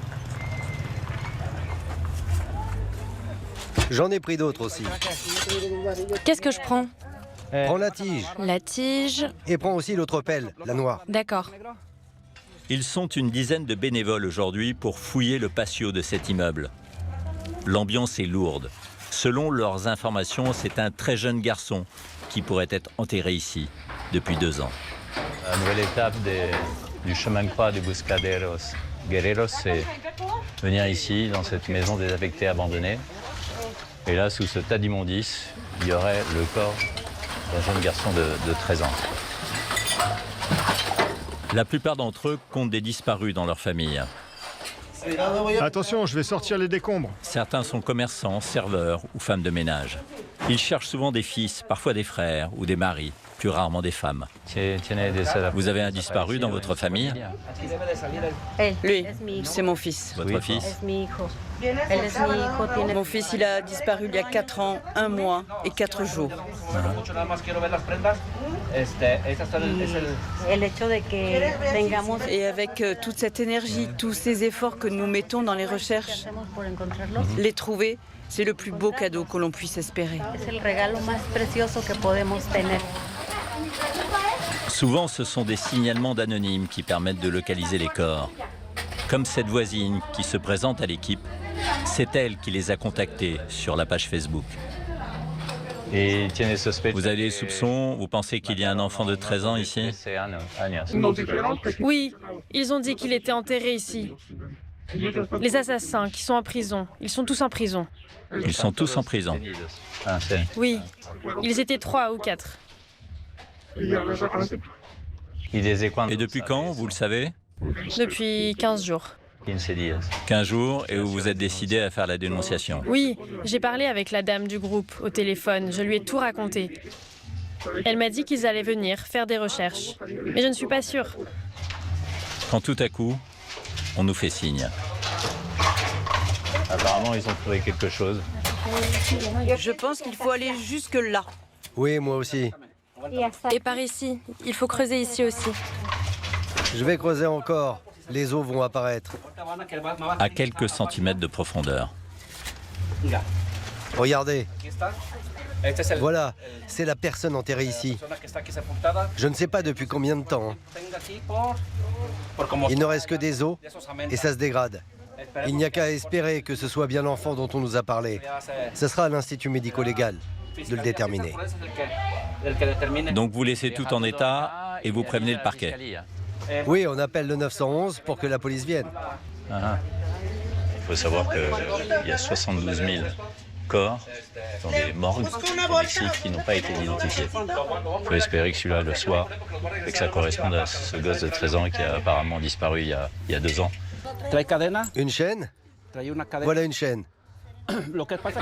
J'en ai pris d'autres aussi. Qu'est-ce que je prends? Prends la tige. La tige. Et prends aussi l'autre pelle, la noire. D'accord. Ils sont une dizaine de bénévoles aujourd'hui pour fouiller le patio de cet immeuble. L'ambiance est lourde. Selon leurs informations, c'est un très jeune garçon qui pourrait être enterré ici depuis 2 ans. La nouvelle étape du chemin de croix des Buscaderos Guerreros, c'est venir ici, dans cette maison désaffectée abandonnée. Et là, sous ce tas d'immondices, il y aurait le corps d'un jeune garçon de 13 ans. La plupart d'entre eux comptent des disparus dans leur famille. Attention, je vais sortir les décombres. Certains sont commerçants, serveurs ou femmes de ménage. Ils cherchent souvent des fils, parfois des frères ou des maris, plus rarement des femmes. Vous avez un disparu dans votre famille? Lui, c'est mon fils. Votre fils? Mon fils, il a disparu il y a 4 ans, 1 mois et 4 jours. Et avec toute cette énergie, tous ces efforts que nous mettons dans les recherches, les trouver, c'est le plus beau cadeau que l'on puisse espérer. Souvent, ce sont des signalements d'anonymes qui permettent de localiser les corps. Comme cette voisine qui se présente à l'équipe, c'est elle qui les a contactés sur la page Facebook. Vous avez des soupçons? Vous pensez qu'il y a un enfant de 13 ans ici? Oui, ils ont dit qu'il était enterré ici. Les assassins qui sont en prison, ils sont tous en prison. Ils sont tous en prison. Oui, ils étaient 3 ou 4. Et depuis quand, vous le savez? Depuis 15 jours. 15 jours, et vous vous êtes décidé à faire la dénonciation? Oui, j'ai parlé avec la dame du groupe au téléphone. Je lui ai tout raconté. Elle m'a dit qu'ils allaient venir faire des recherches. Mais je ne suis pas sûre. Quand tout à coup, on nous fait signe. Apparemment, ils ont trouvé quelque chose. Je pense qu'il faut aller jusque là. Oui, moi aussi. Et par ici. Il faut creuser ici aussi. Je vais creuser encore. Les eaux vont apparaître. À quelques centimètres de profondeur. Regardez. Voilà, c'est la personne enterrée ici. Je ne sais pas depuis combien de temps. Il ne reste que des os et ça se dégrade. Il n'y a qu'à espérer que ce soit bien l'enfant dont on nous a parlé. Ce sera à l'Institut médico-légal de le déterminer. Donc vous laissez tout en état et vous prévenez le parquet? Oui, on appelle le 911 pour que la police vienne. Il faut savoir qu'il y a 72 000 corps dans des morgues au Mexique qui n'ont pas été identifiés. Il faut espérer que celui-là le soit et que ça corresponde à ce gosse de 13 ans qui a apparemment disparu il y a 2 ans. Une chaîne? Voilà une chaîne.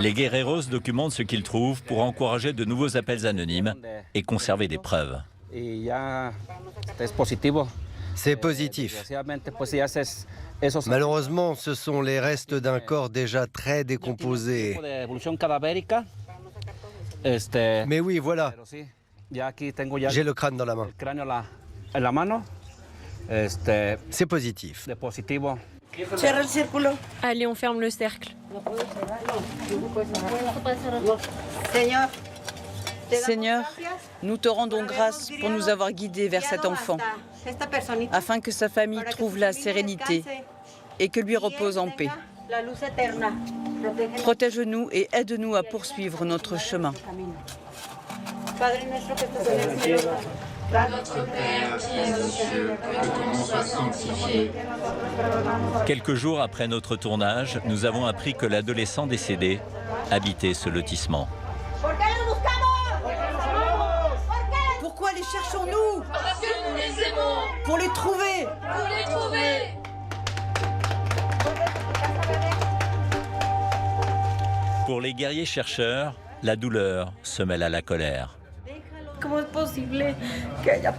Les guerreros documentent ce qu'ils trouvent pour encourager de nouveaux appels anonymes et conserver des preuves. C'est positif. Malheureusement, ce sont les restes d'un corps déjà très décomposé. Mais oui, voilà. J'ai le crâne dans la main. C'est positif. Allez, on ferme le cercle. Seigneur, nous te rendons grâce pour nous avoir guidés vers cet enfant, afin que sa famille trouve la sérénité et que lui repose en paix. Protège-nous et aide-nous à poursuivre notre chemin. Notre Père qui es aux cieux, que ton nom soit sanctifié. Quelques jours après notre tournage, nous avons appris que l'adolescent décédé habitait ce lotissement. Pourquoi les cherchons-nous? Parce que nous les aimons. Pour les trouver. Pour les trouver. Pour les guerriers chercheurs, la douleur se mêle à la colère.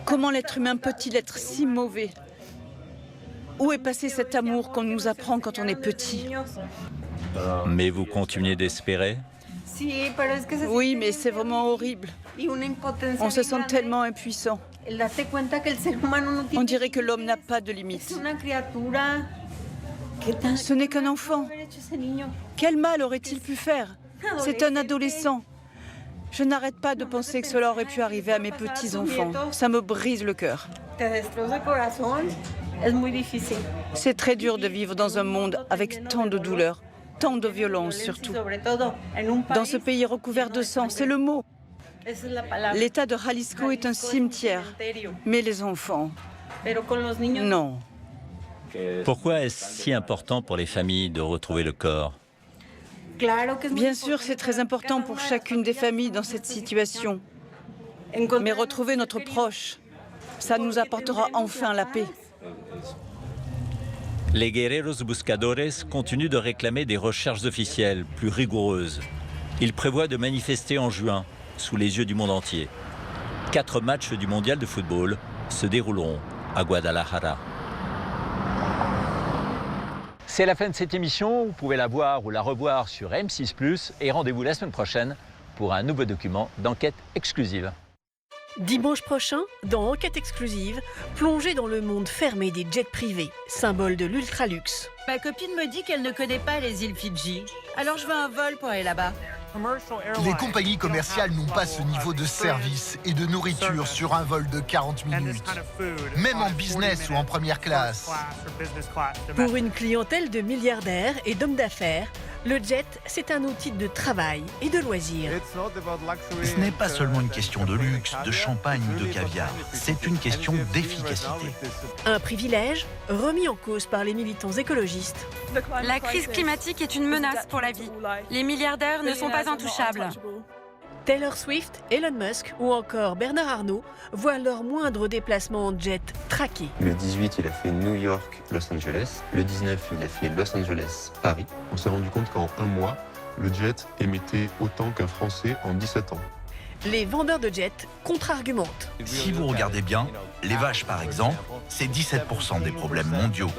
Comment l'être humain peut-il être si mauvais? Où est passé cet amour qu'on nous apprend quand on est petit? Mais vous continuez d'espérer? Oui, mais c'est vraiment horrible. On se sent tellement impuissant. On dirait que l'homme n'a pas de limite. Ce n'est qu'un enfant. Quel mal aurait-il pu faire? C'est un adolescent. Je n'arrête pas de penser que cela aurait pu arriver à mes petits-enfants. Ça me brise le cœur. C'est très dur de vivre dans un monde avec tant de douleurs, tant de violence surtout. Dans ce pays recouvert de sang, c'est le mot. L'État de Jalisco est un cimetière. Mais les enfants, non. Pourquoi est-ce si important pour les familles de retrouver le corps? Bien sûr, c'est très important pour chacune des familles dans cette situation. Mais retrouver notre proche, ça nous apportera enfin la paix. Les guerreros buscadores continuent de réclamer des recherches officielles plus rigoureuses. Ils prévoient de manifester en juin, sous les yeux du monde entier. 4 matchs du mondial de football se dérouleront à Guadalajara. C'est la fin de cette émission, vous pouvez la voir ou la revoir sur M6+, et rendez-vous la semaine prochaine pour un nouveau document d'enquête exclusive. Dimanche prochain, dans Enquête exclusive, plongez dans le monde fermé des jets privés, symbole de l'ultraluxe. Ma copine me dit qu'elle ne connaît pas les îles Fidji. Alors je veux un vol pour aller là-bas. Les compagnies commerciales n'ont pas ce niveau de service et de nourriture sur un vol de 40 minutes. Même en business ou en première classe. Pour une clientèle de milliardaires et d'hommes d'affaires, le jet, c'est un outil de travail et de loisir. Ce n'est pas seulement une question de luxe, de champagne ou de caviar. C'est une question d'efficacité. Un privilège remis en cause par les militants écologistes. La crise climatique est une menace pour la vie. Les milliardaires ne sont pas intouchables. Taylor Swift, Elon Musk ou encore Bernard Arnault voient leur moindre déplacement en jet traqué. Le 18, il a fait New York, Los Angeles. Le 19, il a fait Los Angeles, Paris. On s'est rendu compte qu'en un mois, le jet émettait autant qu'un Français en 17 ans. Les vendeurs de jets contre-argumentent. Si vous regardez bien, les vaches par exemple, c'est 17% des problèmes mondiaux.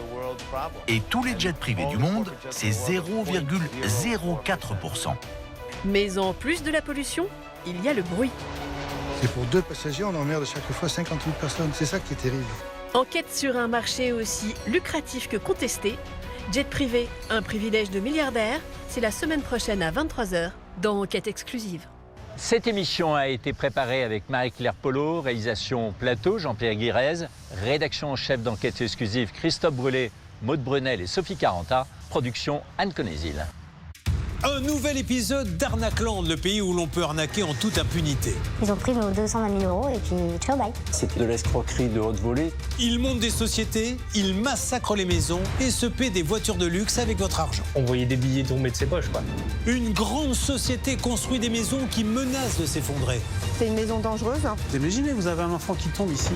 Et tous les jets privés du monde, c'est 0,04%. Mais en plus de la pollution, il y a le bruit. Et pour 2 passagers, on emmerde chaque fois 58 personnes. C'est ça qui est terrible. Enquête sur un marché aussi lucratif que contesté. Jet privé, un privilège de milliardaire. C'est la semaine prochaine à 23h dans Enquête exclusive. Cette émission a été préparée avec Marie-Claire Polo, réalisation plateau Jean-Pierre Guirez, rédaction en chef d'Enquête exclusive Christophe Brûlé, Maude Brunel et Sophie Caranta, production Anne Conézil. Un nouvel épisode d'Arnaqueland, le pays où l'on peut arnaquer en toute impunité. Ils ont pris nos 220 000 € et puis ciao bye. C'est de l'escroquerie de haute volée. Ils montent des sociétés, ils massacrent les maisons et se paient des voitures de luxe avec votre argent. On voyait des billets tomber de ses poches, quoi. Une grande société construit des maisons qui menacent de s'effondrer. C'est une maison dangereuse. Vous imaginez, vous avez un enfant qui tombe ici.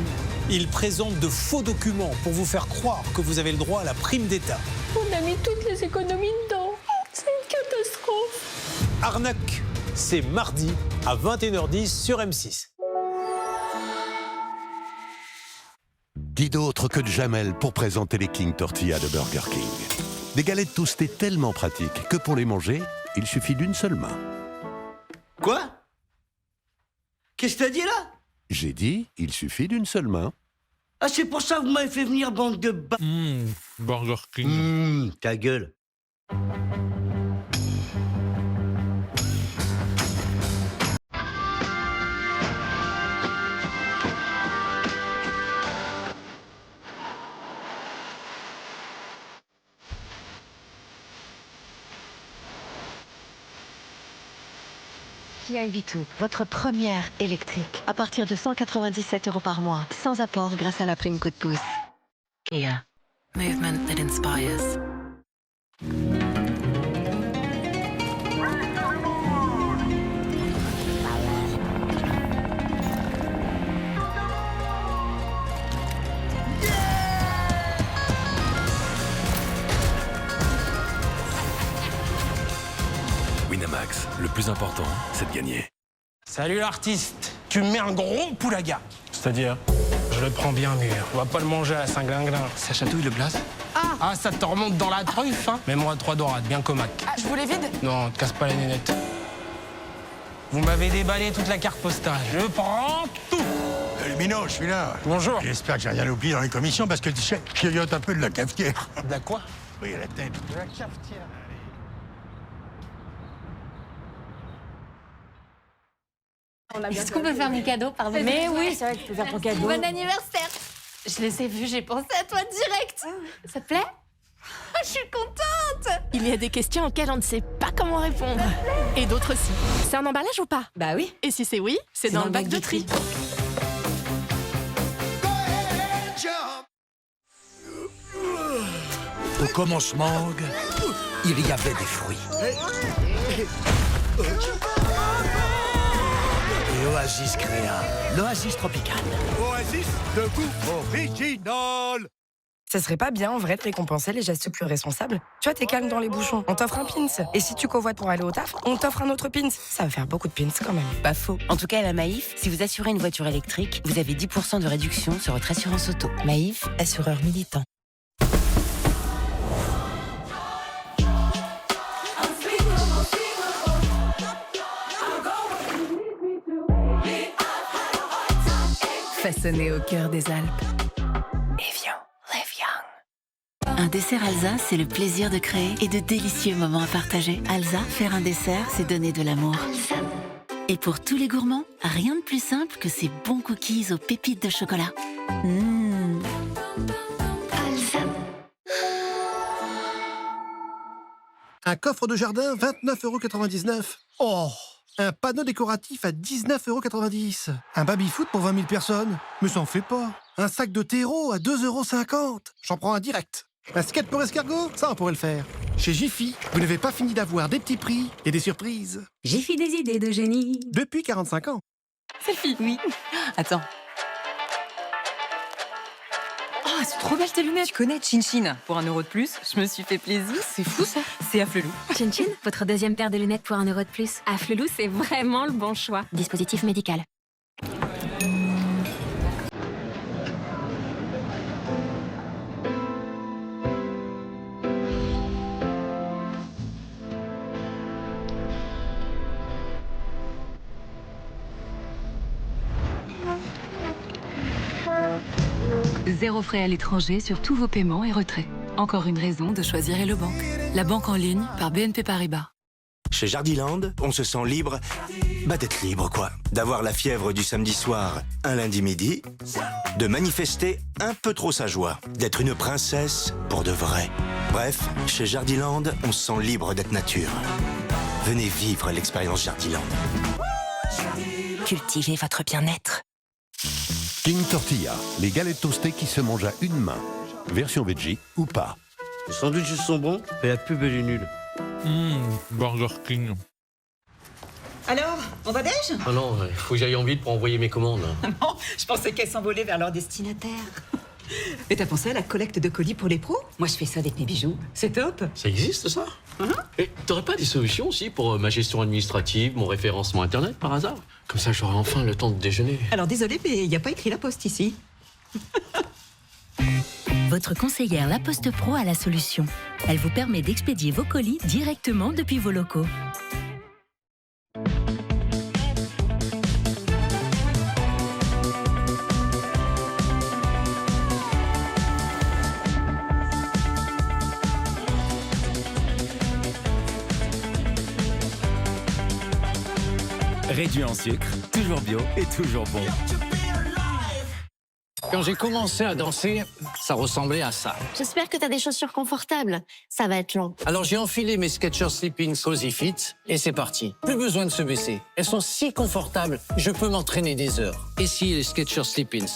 Ils présentent de faux documents pour vous faire croire que vous avez le droit à la prime d'État. On a mis toutes les économies dedans. C'est une catastrophe. Arnaque, c'est mardi à 21h10 sur M6. Qui d'autre que Jamel pour présenter les King Tortilla de Burger King. Des galettes toastées tellement pratiques que pour les manger, il suffit d'une seule main. Quoi? Qu'est-ce que t'as dit là? J'ai dit, il suffit d'une seule main. Ah, c'est pour ça que vous m'avez fait venir, bande de Burger King. Ta gueule. Kia Evito, votre première électrique. À partir de 197 € par mois, sans apport grâce à la prime coup de pouce. Kia. Movement that inspires. Winamax, le plus important, c'est de gagner. Salut l'artiste. Tu me mets un gros poulaga. C'est-à-dire? Je le prends bien mûr. On va pas le manger à la Saint-Glinglin. Ça chatouille le blaze? Ah, ça te remonte dans la truffe, hein? Mets-moi 3 dorades, bien comac. Ah, je voulais vide? Non, te casse pas la nénette. Vous m'avez déballé toute la carte postale. Je prends tout. Mino, je suis là. Bonjour. J'espère que j'ai rien oublié dans les commissions parce que tu sais, je grignote un peu de la cafetière. De la quoi? Oui, la tête. De la cafetière. Est-ce qu'on peut faire mon cadeau, pardon? Mais oui, c'est vrai que tu peux faire ton cadeau. Bon anniversaire! Je les ai vus, j'ai pensé à toi direct. Ça te plaît? Je suis contente! Il y a des questions auxquelles on ne sait pas comment répondre. Et d'autres aussi. C'est un emballage ou pas? Bah oui. Et si c'est oui, c'est dans le bac de tri. Au commencement, il y avait des fruits. Et Oasis créa l'Oasis Tropical. Oasis de goût original. Ça serait pas bien, en vrai, de récompenser les gestes plus responsables? Tu vois, t'es calme dans les bouchons, on t'offre un pins. Et si tu convoites pour aller au taf, on t'offre un autre pins. Ça va faire beaucoup de pins quand même. Pas faux. En tout cas, à la Maïf, si vous assurez une voiture électrique, vous avez 10% de réduction sur votre assurance auto. Maïf, assureur militant. Façonné au cœur des Alpes. Evian, live young. Un dessert Alsa, c'est le plaisir de créer et de délicieux moments à partager. Alsa, faire un dessert, c'est donner de l'amour. Et pour tous les gourmands, rien de plus simple que ces bons cookies aux pépites de chocolat. Un coffre de jardin, 29,99 €. Oh! Un panneau décoratif à 19,90 €. Un baby-foot pour 20 000 personnes. Mais ça en fait pas. Un sac de terreau à 2,50 €. J'en prends un direct. Un skate pour escargot? Ça, on pourrait le faire. Chez Jiffy, vous n'avez pas fini d'avoir des petits prix et des surprises. Jiffy des idées de génie. Depuis 45 ans. Selfie. Oui. Attends. Oh, c'est trop belle tes lunettes. Tu connais Chin Chin? Pour 1 euro de plus, je me suis fait plaisir. C'est fou ça. C'est Afflelou. Chin Chin, votre deuxième paire de lunettes pour 1 euro de plus. Afflelou, c'est vraiment le bon choix. Dispositif médical. Zéro frais à l'étranger sur tous vos paiements et retraits. Encore une raison de choisir Hello Bank. La banque en ligne par BNP Paribas. Chez Jardiland, on se sent libre, d'être libre quoi. D'avoir la fièvre du samedi soir, un lundi midi, de manifester un peu trop sa joie, d'être une princesse pour de vrai. Bref, chez Jardiland, on se sent libre d'être nature. Venez vivre l'expérience Jardiland. Cultivez votre bien-être. King Tortilla, les galettes toastées qui se mangent à une main. Version veggie ou pas. Les sandwichs sont bons, mais la pub elle est nulle. Burger King. Alors, on va déj? Ah non, il faut que j'aille en ville pour envoyer mes commandes. Non, je pensais qu'elles s'envolaient vers leur destinataire. Mais t'as pensé à la collecte de colis pour les pros? Moi, je fais ça avec mes bijoux. C'est top. Ça existe, ça? Et t'aurais pas des solutions aussi pour ma gestion administrative, mon référencement Internet, par hasard? Comme ça, j'aurai enfin le temps de déjeuner. Alors, désolé, mais il n'y a pas écrit La Poste ici. Votre conseillère La Poste Pro a la solution. Elle vous permet d'expédier vos colis directement depuis vos locaux. Réduit en sucre, toujours bio et toujours bon. Quand j'ai commencé à danser, ça ressemblait à ça. J'espère que t'as des chaussures confortables. Ça va être long. Alors j'ai enfilé mes Skechers Sleeping Cozy Fit et c'est parti. Plus besoin de se baisser. Elles sont si confortables, je peux m'entraîner des heures. Et si les Skechers Sleeping.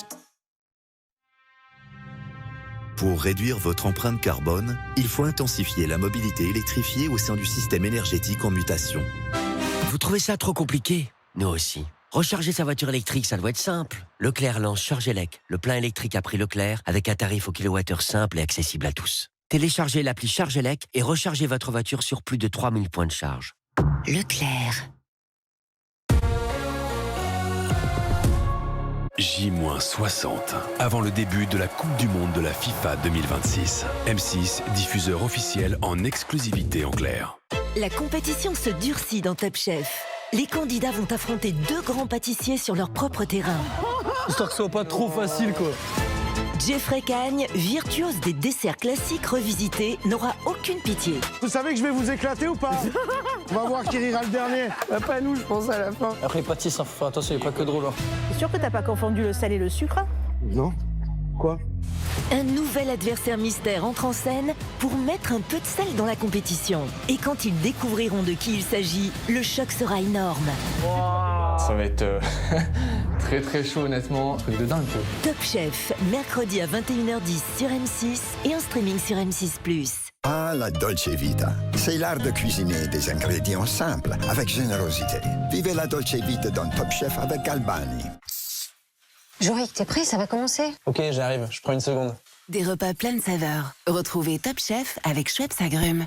Pour réduire votre empreinte carbone, il faut intensifier la mobilité électrifiée au sein du système énergétique en mutation. Vous trouvez ça trop compliqué? Nous aussi. Recharger sa voiture électrique, ça doit être simple. Leclerc lance Chargelec, le plein électrique à prix Leclerc, avec un tarif au kilowattheure simple et accessible à tous. Téléchargez l'appli Chargelec et rechargez votre voiture sur plus de 3000 points de charge. Leclerc. J-60, avant le début de la Coupe du Monde de la FIFA 2026. M6, diffuseur officiel en exclusivité en clair. La compétition se durcit dans Top Chef. Les candidats vont affronter 2 grands pâtissiers sur leur propre terrain. Histoire que ce soit pas trop facile, quoi. Jeffrey Cagne, virtuose des desserts classiques revisités, n'aura aucune pitié. Vous savez que je vais vous éclater ou pas? On va voir qui rira le dernier. Pas nous, je pense, à la fin. Après, les pâtisses, enfin, attention, il n'y a pas que drôle. T'es sûr que t'as pas confondu le sel et le sucre? Non. Quoi? Un nouvel adversaire mystère entre en scène pour mettre un peu de sel dans la compétition. Et quand ils découvriront de qui il s'agit, le choc sera énorme. Wow. Ça va être très très chaud honnêtement, un truc de dingue. Top Chef, mercredi à 21h10 sur M6 et en streaming sur M6+. Ah, la Dolce Vita. C'est l'art de cuisiner des ingrédients simples, avec générosité. Vivez la Dolce Vita dans Top Chef avec Albani. Jorik, t'es prêt? Ça va commencer. Ok, j'arrive, je prends une seconde. Des repas pleins de saveurs. Retrouvez Top Chef avec Schweppes Agrumes.